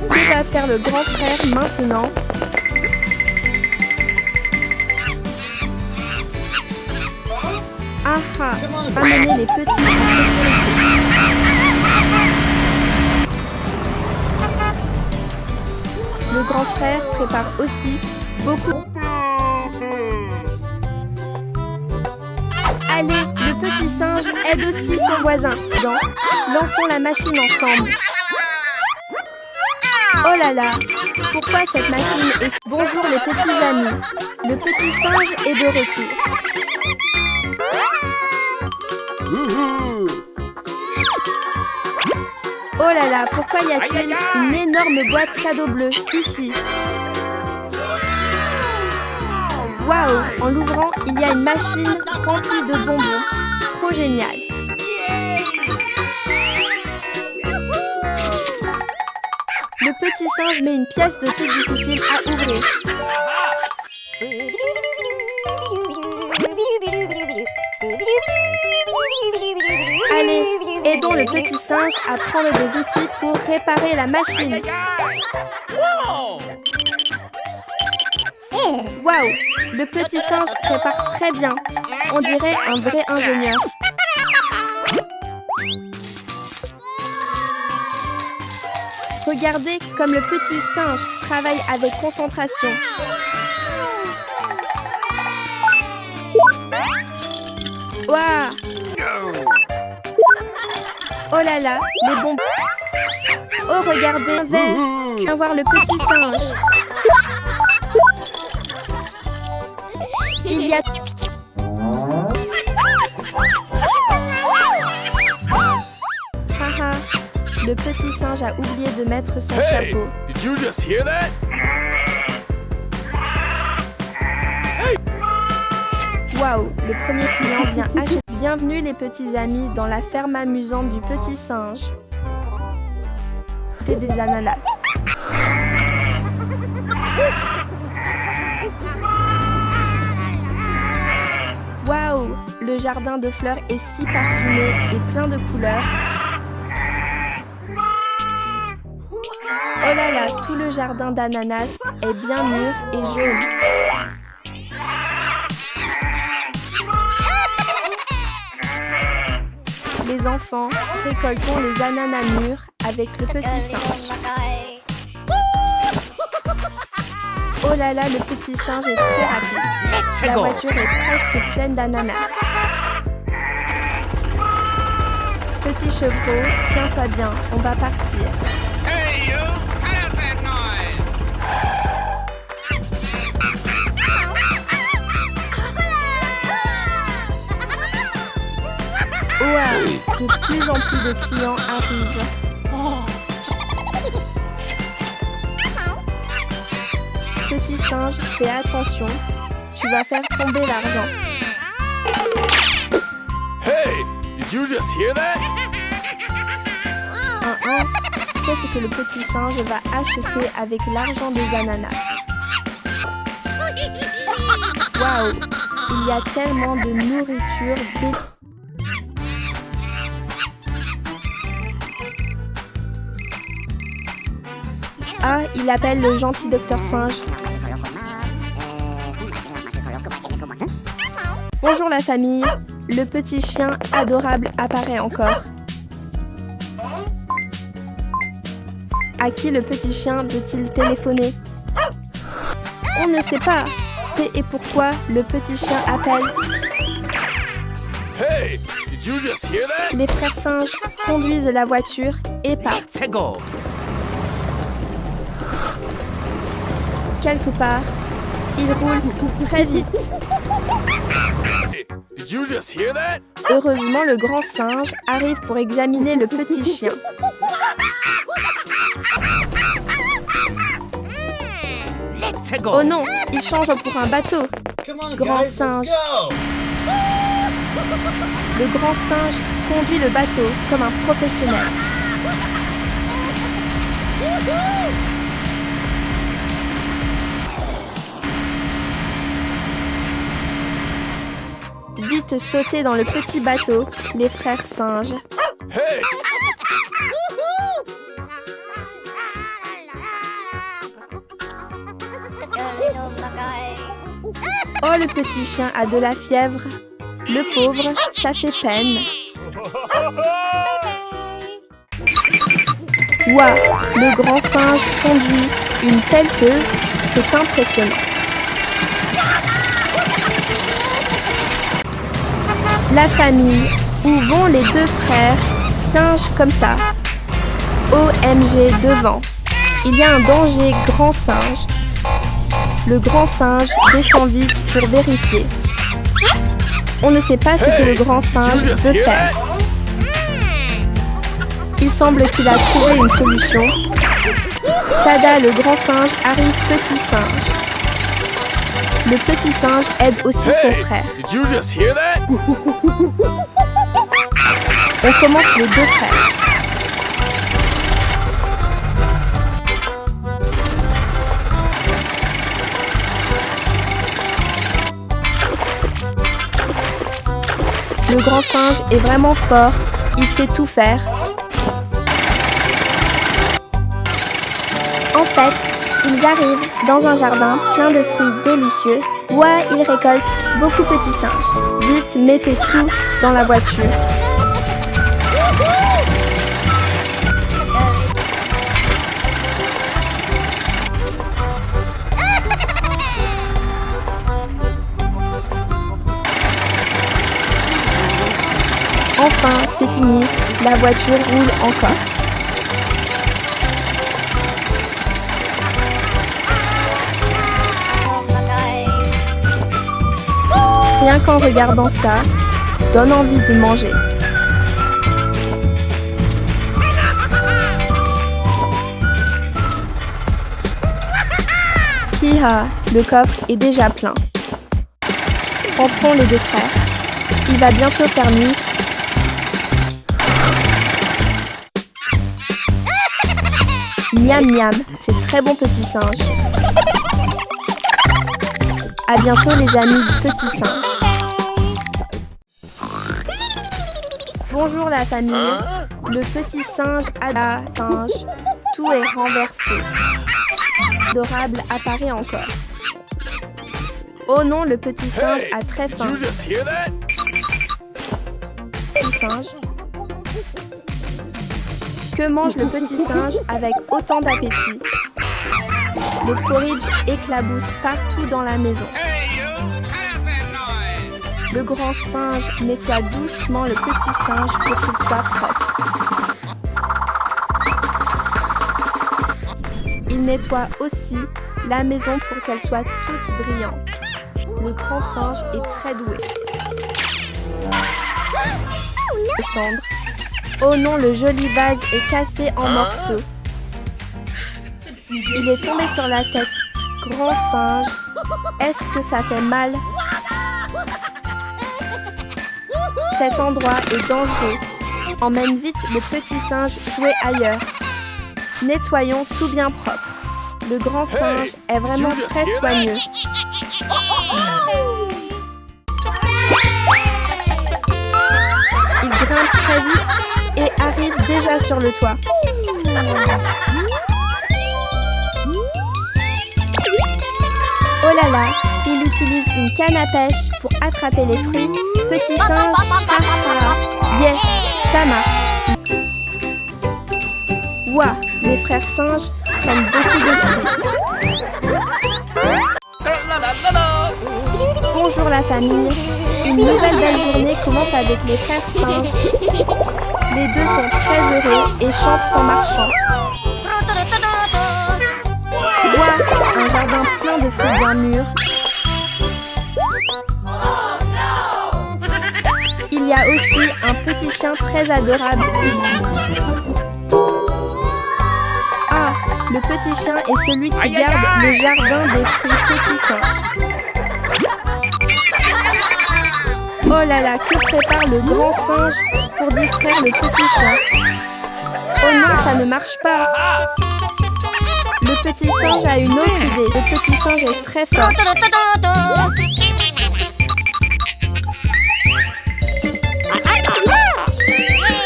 Que va faire le grand frère maintenant? Ah ah, ramener les petits en sécurité. Le grand frère prépare aussi beaucoup. Allez, le petit singe aide aussi son voisin. Lançons la machine ensemble. Oh là là, pourquoi cette machine est... Bonjour les petits amis. Le petit singe est de retour. Oh là là, pourquoi y a-t-il une énorme boîte cadeau bleue ici? Waouh, en l'ouvrant, il y a une machine remplie de bonbons. Trop génial. Le petit singe met une pièce de si difficile à ouvrir. Allez, aidons le petit singe à prendre des outils pour réparer la machine. Waouh, le petit singe prépare très bien. On dirait un vrai ingénieur. Regardez comme le petit singe travaille avec concentration. Waouh! Oh là là, les bonbons. Oh, regardez un verre. Viens voir le petit singe. Il y a... Haha, le petit singe a oublié de mettre son Hey, chapeau. did you just hear that? Waouh, le premier client vient acheter. Bienvenue les petits amis dans la ferme amusante du petit singe. C'est des ananas. Waouh, le jardin de fleurs est si parfumé et plein de couleurs. Oh là là, tout le jardin d'ananas est bien mûr et jaune. Les enfants, récoltons les ananas mûrs avec le petit singe. Oh là là, le petit singe est très rapide. La voiture est presque pleine d'ananas. Petit chevreau, tiens-toi bien, on va partir. Hey, you! Cut out that noise! Ouah, de plus en plus de clients arrivent. Petit singe, fais attention, tu vas faire tomber l'argent. Hey, did you just hear that? Qu'est-ce que le petit singe va acheter avec l'argent des ananas? Waouh! Il y a tellement de nourriture Ah, il appelle le gentil docteur singe. Bonjour la famille. Le petit chien adorable apparaît encore. À qui le petit chien veut-il téléphoner? On ne sait pas. Et pourquoi le petit chien appelle? Hey, did you just hear that? Les frères singes conduisent la voiture et partent. Let's go. Quelque part, ils roulent très vite. Hey, did you just hear that? Heureusement, le grand singe arrive pour examiner le petit chien. Let's go. Oh non, il change pour un bateau. Come on, Grand guys, singe. let's go. Le grand singe conduit le bateau comme un professionnel. Vite sauter dans le petit bateau, les frères singes. Hey, Oh, le petit chien a de la fièvre. Le pauvre, ça fait peine. Ouah, le grand singe conduit une pelleteuse. C'est impressionnant. La famille, où vont les deux frères singes comme ça? OMG devant. Il y a un danger, grand singe. Le grand singe descend vite pour vérifier. On ne sait pas ce que le grand singe veut faire. Il semble qu'il a trouvé une solution. Tada, le grand singe arrive petit singe. Le petit singe aide aussi son hey, frère. did you just hear that? On commence les deux frères. Le grand singe est vraiment fort. Il sait tout faire. En fait, ils arrivent dans un jardin plein de fruits délicieux. Ouah, ils récoltent beaucoup de petits singes. Vite, mettez tout dans la voiture. Enfin, c'est fini. La voiture roule encore. Rien qu'en regardant ça, donne envie de manger. Hiha, le coffre est déjà plein. Rentrons les deux frères. Il va bientôt faire nuit. Miam miam, c'est très bon petit singe. À bientôt les amis du petit singe. Bonjour la famille. Le petit singe a la singe. Tout est renversé. Adorable apparaît encore. Oh non, le petit singe Hey, a très did faim. you just hear that? Petit singe. Que mange le petit singe avec autant d'appétit? Le porridge éclabousse partout dans la maison. Le grand singe nettoie doucement le petit singe pour qu'il soit propre. Il nettoie aussi la maison pour qu'elle soit toute brillante. Le grand singe est très doué. Descendre. Oh non, le joli vase est cassé en morceaux. Il est tombé sur la tête. Grand singe, est-ce que ça fait mal? Cet endroit est dangereux. Emmène vite le petit singe jouer ailleurs. Nettoyons tout bien propre. Le grand singe est vraiment très soigneux. Il grimpe très vite et arrive déjà sur le toit. Oh là là, il utilise une canne à pêche pour attraper les fruits. Petit singe, yes, ça marche. Ouah, les frères singes prennent beaucoup de fruits. Bonjour la famille. Une nouvelle belle journée commence avec les frères singes. Les deux sont très heureux et chantent en marchant. Ouah, un jardin plein de fruits bien mûrs. Il y a aussi un petit chien très adorable ici. Ah, le petit chien est celui qui garde le jardin des fruits pétissants. Oh là là, que prépare le grand singe pour distraire le petit chien? Oh non, ça ne marche pas. Le petit singe a une autre idée. Le petit singe est très fort. Le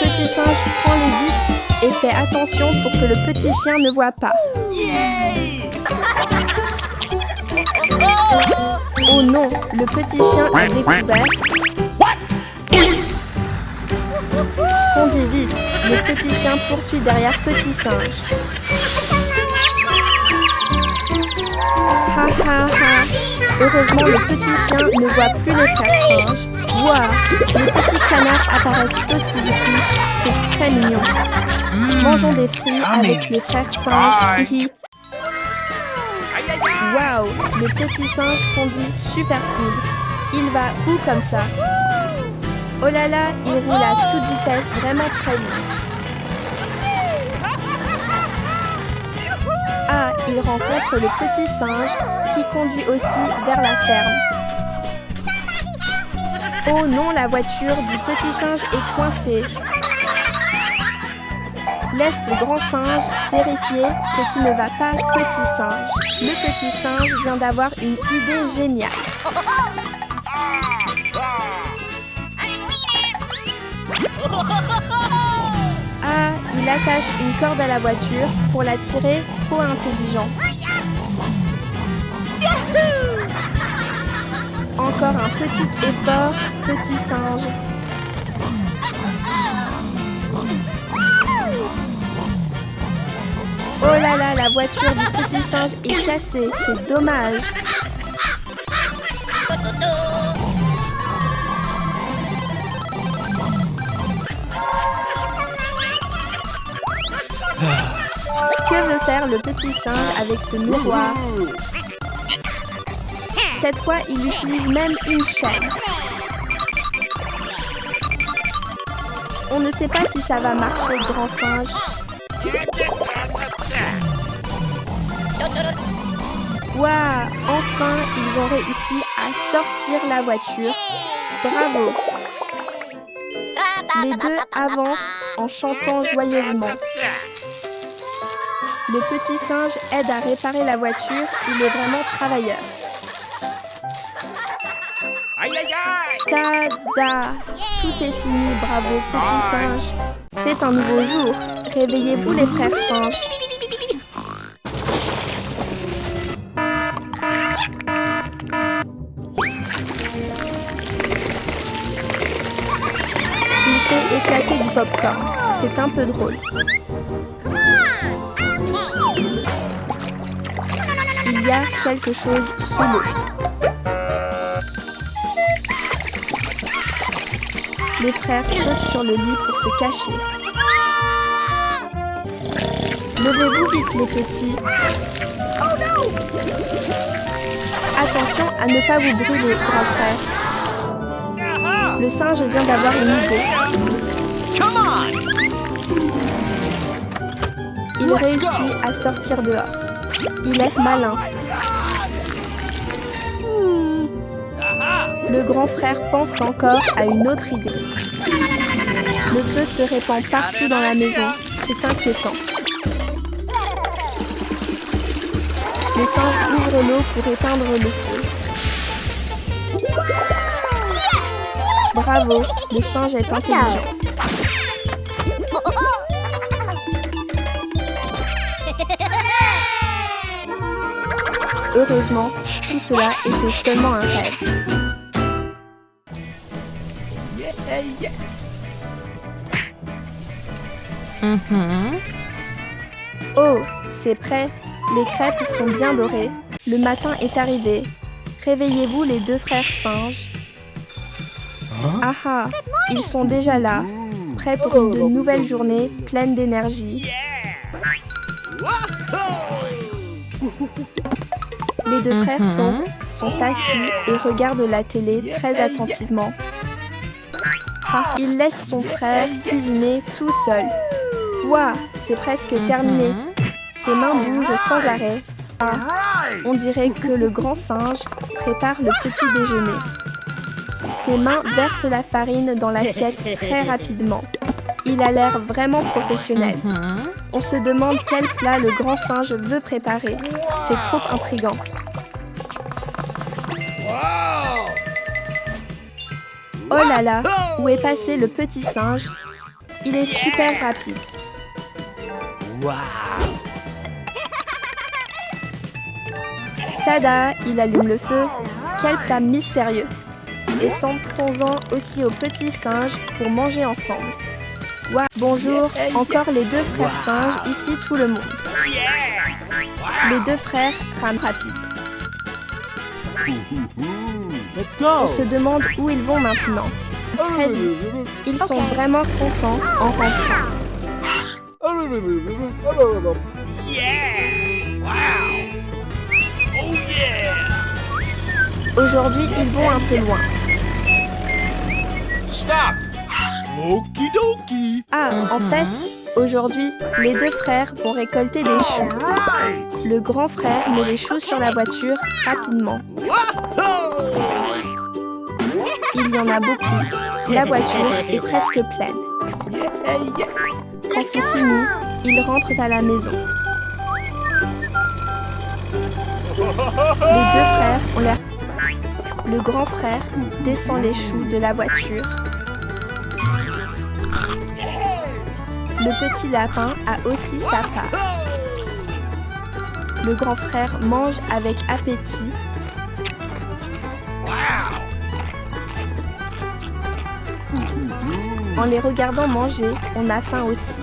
petit singe prend les vitres et fait attention pour que le petit chien ne voit pas. Oh non, le petit chien a découvert. Conduis vite, le petit chien poursuit derrière petit singe. Ha ha ha. Heureusement, le petit chien ne voit plus les frères singes. Waouh, les petits canards apparaissent aussi ici. C'est très mignon. Mangeons des fruits avec les frères singes. Hihi. Waouh, le petit singe conduit super cool. Il va où comme ça? Oh là là, il roule à toute vitesse, vraiment très vite. Ah, il rencontre le petit singe qui conduit aussi vers la ferme. Oh non, la voiture du petit singe est coincée. Laisse le grand singe vérifier ce qui ne va pas, petit singe. Le petit singe vient d'avoir une idée géniale. Ah, il attache une corde à la voiture pour la tirer, trop intelligent. Encore un petit effort, petit singe. Oh là là, la voiture du petit singe est cassée, c'est dommage. Que veut faire le petit singe avec ce miroir? Cette fois, il utilise même une chaîne. On ne sait pas si ça va marcher, grand singe. Waouh, enfin, ils ont réussi à sortir la voiture. Bravo. Les deux avancent en chantant joyeusement. Le petit singe aide à réparer la voiture, il est vraiment travailleur. Tada! Tout est fini, bravo petit singe. C'est un nouveau jour. Réveillez-vous les frères singes. Il fait éclater du popcorn. C'est un peu drôle. Il y a quelque chose sous l'eau. Les frères sautent sur le lit pour se cacher. Levez-vous vite, les petits. Attention à ne pas vous brûler, grand frère. Le singe vient d'avoir une idée. Il réussit à sortir dehors. Il est malin. Le grand frère pense encore à une autre idée. Le feu se répand partout dans la maison. C'est inquiétant. Le singe ouvre l'eau pour éteindre le feu. Bravo, le singe est intelligent. Heureusement, tout cela était seulement un rêve. Oh, c'est prêt. Les crêpes sont bien dorées. Le matin est arrivé. Réveillez-vous les deux frères singes. Ah ah, ils sont déjà là, prêts pour une nouvelle journée pleine d'énergie. Les deux frères sont assis et regardent la télé très attentivement. Ah, il laisse son frère cuisiner tout seul. Ouah, c'est presque terminé. Ses mains bougent sans arrêt. Ah, on dirait que le grand singe prépare le petit déjeuner. Ses mains versent la farine dans l'assiette très rapidement. Il a l'air vraiment professionnel. On se demande quel plat le grand singe veut préparer. C'est trop intriguant. Oh là là, où est passé le petit singe? Il est super rapide. Tada, il allume le feu. Quel plat mystérieux. Et sentons-en aussi au petit singe pour manger ensemble. Wow. Bonjour, encore les deux frères singes, ici tout le monde. Les deux frères rament rapide. Let's go. On se demande où ils vont maintenant. Très vite. Ils sont vraiment contents en rentrant. Aujourd'hui, ils vont un peu loin. Stop! Okidoki! Ah, en fait, aujourd'hui, les deux frères vont récolter des choux. Le grand frère met les choux sur la voiture rapidement. Il y en a beaucoup. La voiture est presque pleine. Quand c'est fini, ils rentrent à la maison. Les deux frères ont l'air... Le grand frère descend les choux de la voiture. Le petit lapin a aussi sa part. Le grand frère mange avec appétit. En les regardant manger, on a faim aussi.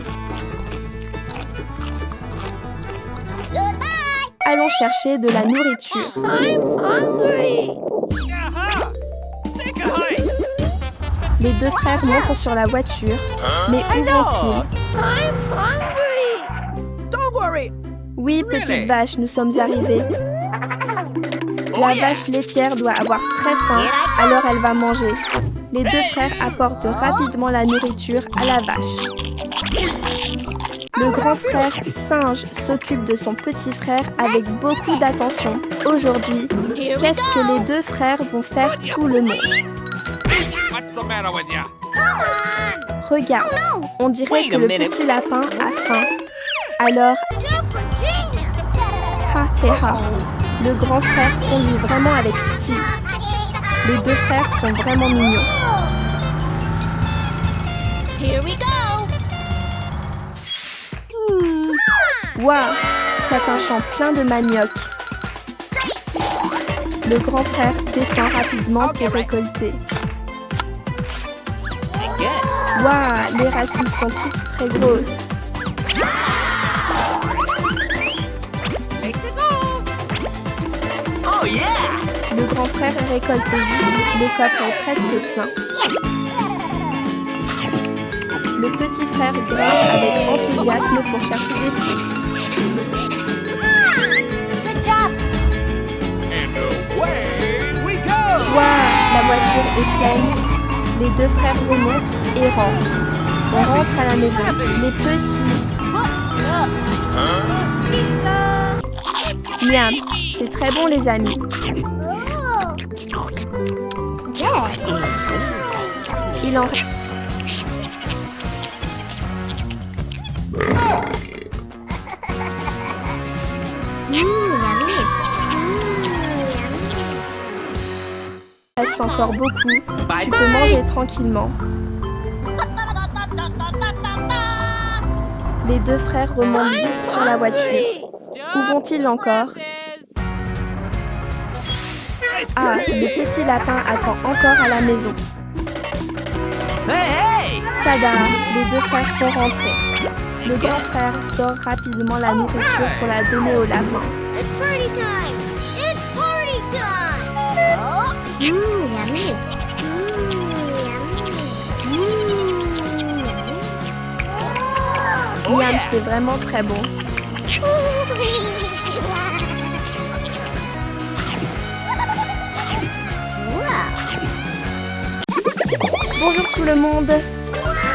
Allons chercher de la nourriture. Les deux frères montent sur la voiture, mais où vont-ils? Oui, petite vache, nous sommes arrivés. La vache laitière doit avoir très faim, alors elle va manger. Les deux frères apportent rapidement la nourriture à la vache. Le grand frère singe s'occupe de son petit frère avec beaucoup d'attention. Aujourd'hui, qu'est-ce que les deux frères vont faire tout le monde? What's the matter with you? Regarde, on dirait que le petit lapin a faim. Alors, ha he ha, le grand frère conduit vraiment avec style. Les deux frères sont vraiment mignons. Here we go. Waouh, c'est un champ plein de manioc. Le grand frère descend rapidement pour récolter. Waouh, les racines sont toutes très grosses. Oh yeah! Le grand frère récolte vite, le coffre est presque plein. Le petit frère grimpe avec enthousiasme pour chercher des fruits. Good job. And away we go! Waouh, la voiture est pleine. Les deux frères remontent et rentrent. On rentre à la maison. Les petits... Miam, c'est très bon les amis. Il en reste encore beaucoup. Tu peux manger tranquillement. Les deux frères remontent vite sur la voiture. Où vont-ils encore? Ah, le petit lapin attend encore à la maison. Tada! Les deux frères sont rentrés. Le grand frère sort rapidement la nourriture pour la donner au lapin. It's party time! It's party time! Yummy! Miam, c'est vraiment très bon. Bonjour tout le monde.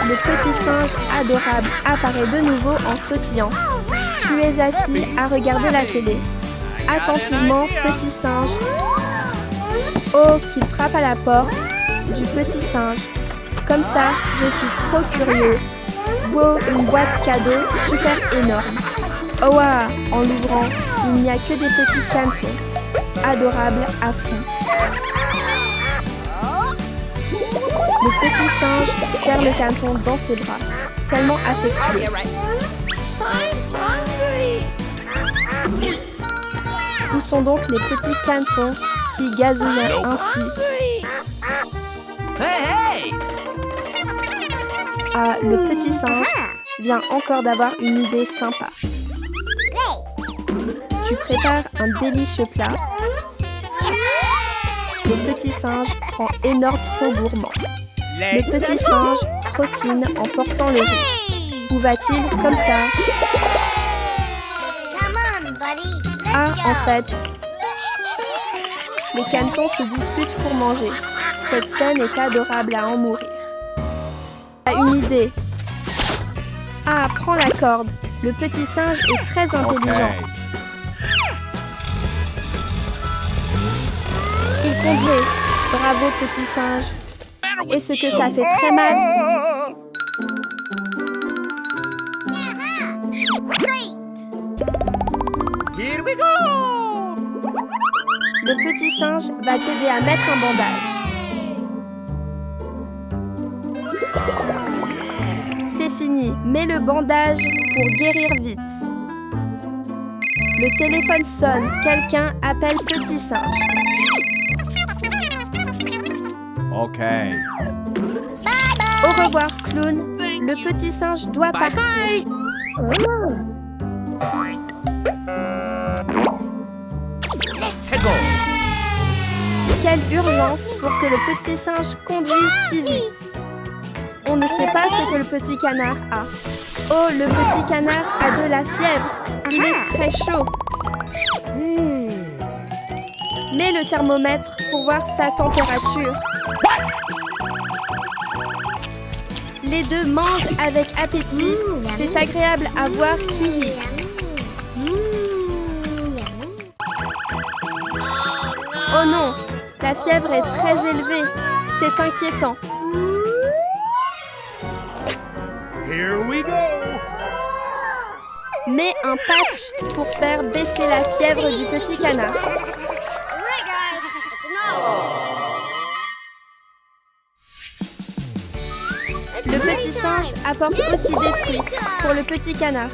Le petit singe adorable apparaît de nouveau en sautillant. Tu es assis à regarder la télé. Attentivement, petit singe. Oh, qu'il frappe à la porte du petit singe. Comme ça, je suis trop curieux. Wow, une boîte cadeau super énorme. Oh waouh, en l'ouvrant, il n'y a que des petits cantons. Adorables à fond. Le petit singe serre le canton dans ses bras, tellement affectueux. Où sont donc les petits cantons qui gazouillent ainsi? Ah, le petit singe vient encore d'avoir une idée sympa. Tu prépares un délicieux plat. Le petit singe prend énorme trop gourmand. Le petit singe trottine en portant le riz. Où va-t-il comme ça? Ah, en fait, les cantons se disputent pour manger. Cette scène est adorable à en mourir. Une idée. Ah, prends la corde. Le petit singe est très intelligent. Il conduit. Bravo, petit singe. Et ce que ça fait très mal. Here we go! Le petit singe va t'aider à mettre un bandage. C'est fini, mets le bandage pour guérir vite. Le téléphone sonne, quelqu'un appelle petit singe. Ok. Au revoir, clown. Le petit singe doit partir. Let's go! Quelle urgence pour que le petit singe conduise si vite. On ne sait pas ce que le petit canard a. Oh, le petit canard a de la fièvre. Il est très chaud. Mets le thermomètre pour voir sa température. Les deux mangent avec appétit. C'est agréable à voir. Hihi. Oh non, la fièvre est très élevée. C'est inquiétant. Here we go. Mets un patch pour faire baisser la fièvre du petit canard. Le petit singe apporte aussi des fruits pour le petit canard.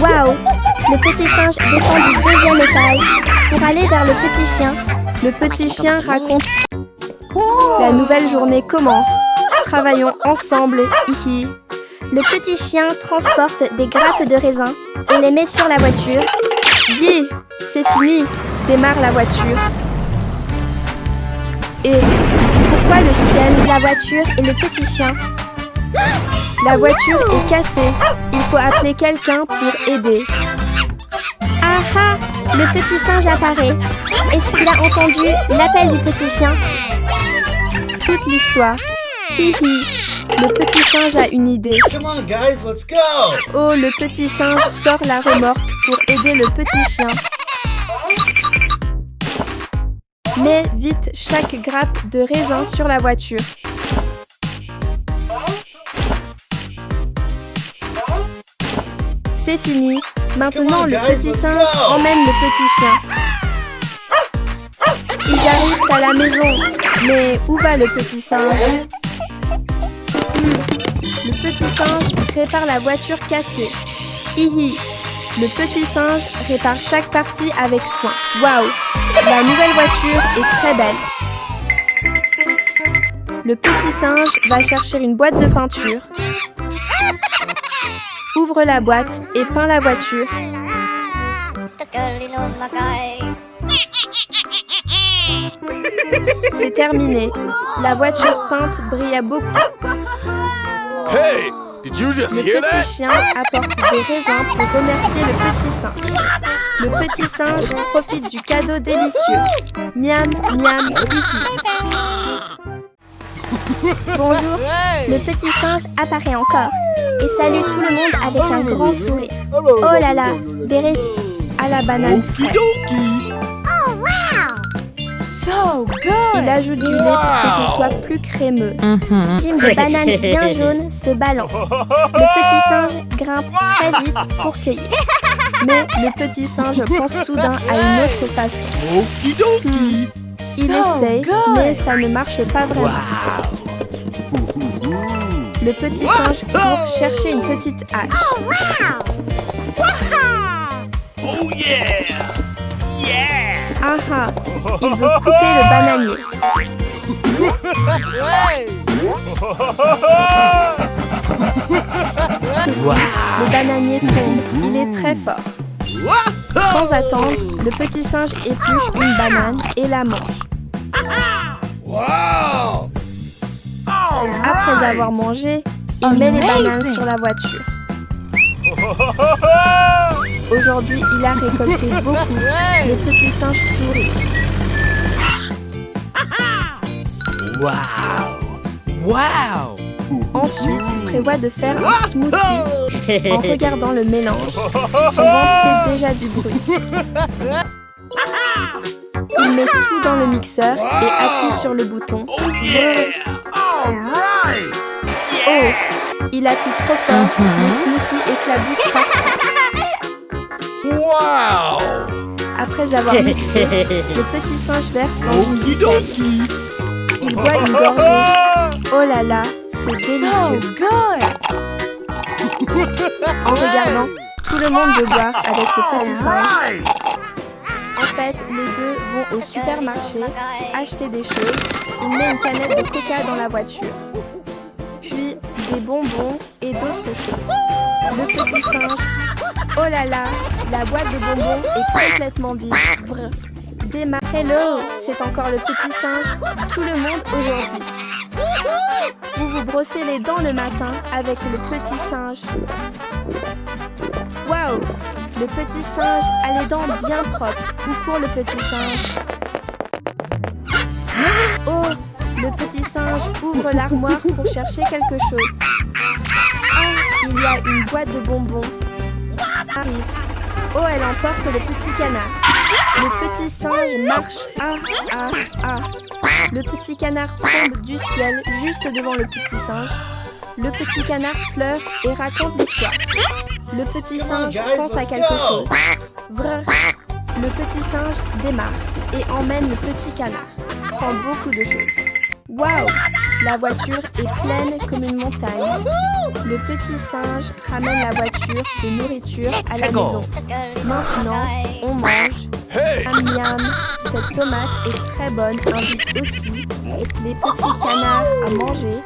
Waouh! Le petit singe descend du 2e étage pour aller vers le petit chien. Le petit chien raconte. La nouvelle journée commence. Travaillons ensemble, hihi. Le petit chien transporte des grappes de raisin et les met sur la voiture. Yeah! C'est fini! Démarre la voiture. Et pourquoi le ciel, la voiture et le petit chien? La voiture est cassée. Il faut appeler quelqu'un pour aider. Ah ah! Le petit singe apparaît. Est-ce qu'il a entendu l'appel du petit chien? Toute l'histoire. Hihi. Le petit singe a une idée. Come on, guys, let's go! Oh, le petit singe sort la remorque pour aider le petit chien. Mets vite chaque grappe de raisin sur la voiture. C'est fini. Maintenant, le petit singe emmène le petit chien. Ils arrivent à la maison. Mais où va le petit singe? Le petit singe répare la voiture cassée. Hihi. Le petit singe répare chaque partie avec soin. Waouh! La nouvelle voiture est très belle. Le petit singe va chercher une boîte de peinture. Ouvre la boîte et peint la voiture. C'est terminé. La voiture peinte brilla beaucoup. Hey, did you just Le hear petit that? chien apporte des raisins pour remercier le petit singe. Le petit singe profite du cadeau délicieux. Miam, miam, hihi. Bonjour, le petit singe apparaît encore et salue tout le monde avec un grand sourire. Oh là là, des À la banane fraîche. So good. Il ajoute du lait pour que ce soit plus crémeux. régime de bananes bien jaunes se balance. Le petit singe grimpe très vite pour cueillir. Mais le petit singe pense soudain à une autre façon. Il essaye, mais ça ne marche pas vraiment. Le petit singe court chercher une petite hache. Oh yeah! Ah ah, il veut couper le bananier. Le bananier tombe, il est très fort. Sans attendre, le petit singe épluche une banane et la mange. Après avoir mangé, il met les bananes sur la voiture. Aujourd'hui, il a récolté beaucoup. Le petit singe sourit. Wow! Ensuite, il prévoit de faire un smoothie. En regardant le mélange, son ventre fait déjà du bruit. Il met tout dans le mixeur et appuie sur le bouton. Oh yeah! Oh, il appuie trop fort, le smoothie éclabousse partout. Wow! Après avoir mixé, le petit singe verse dans une bouteille. Il boit une gorgée. Oh là là, c'est délicieux. So good. En regardant, tout le monde veut boire avec le petit singe. En fait, les deux vont au supermarché acheter des choses. Il met une canette de coca dans la voiture. Puis des bonbons et d'autres choses. Le petit singe. Oh là là, la boîte de bonbons est complètement vide. Brr. Démarre. Hello, c'est encore le petit singe. Tout le monde aujourd'hui. Vous vous brossez les dents le matin avec le petit singe. Waouh! Le petit singe a les dents bien propres. Où court le petit singe? Oh! Le petit singe ouvre l'armoire pour chercher quelque chose. Ah! Il y a une boîte de bonbons. Arrive. Oh, elle emporte le petit canard. Le petit singe marche. Ah, ah, ah. Le petit canard tombe du ciel juste devant le petit singe. Le petit canard pleure et raconte l'histoire. Le petit singe pense à quelque chose. Vrr. Le petit singe démarre et emmène le petit canard. Prend beaucoup de choses. Waouh! La voiture est pleine comme une montagne. Le petit singe ramène la voiture de nourriture à la maison. Maintenant, on mange. Miam miam, cette tomate est très bonne, invite aussi les petits canards à manger.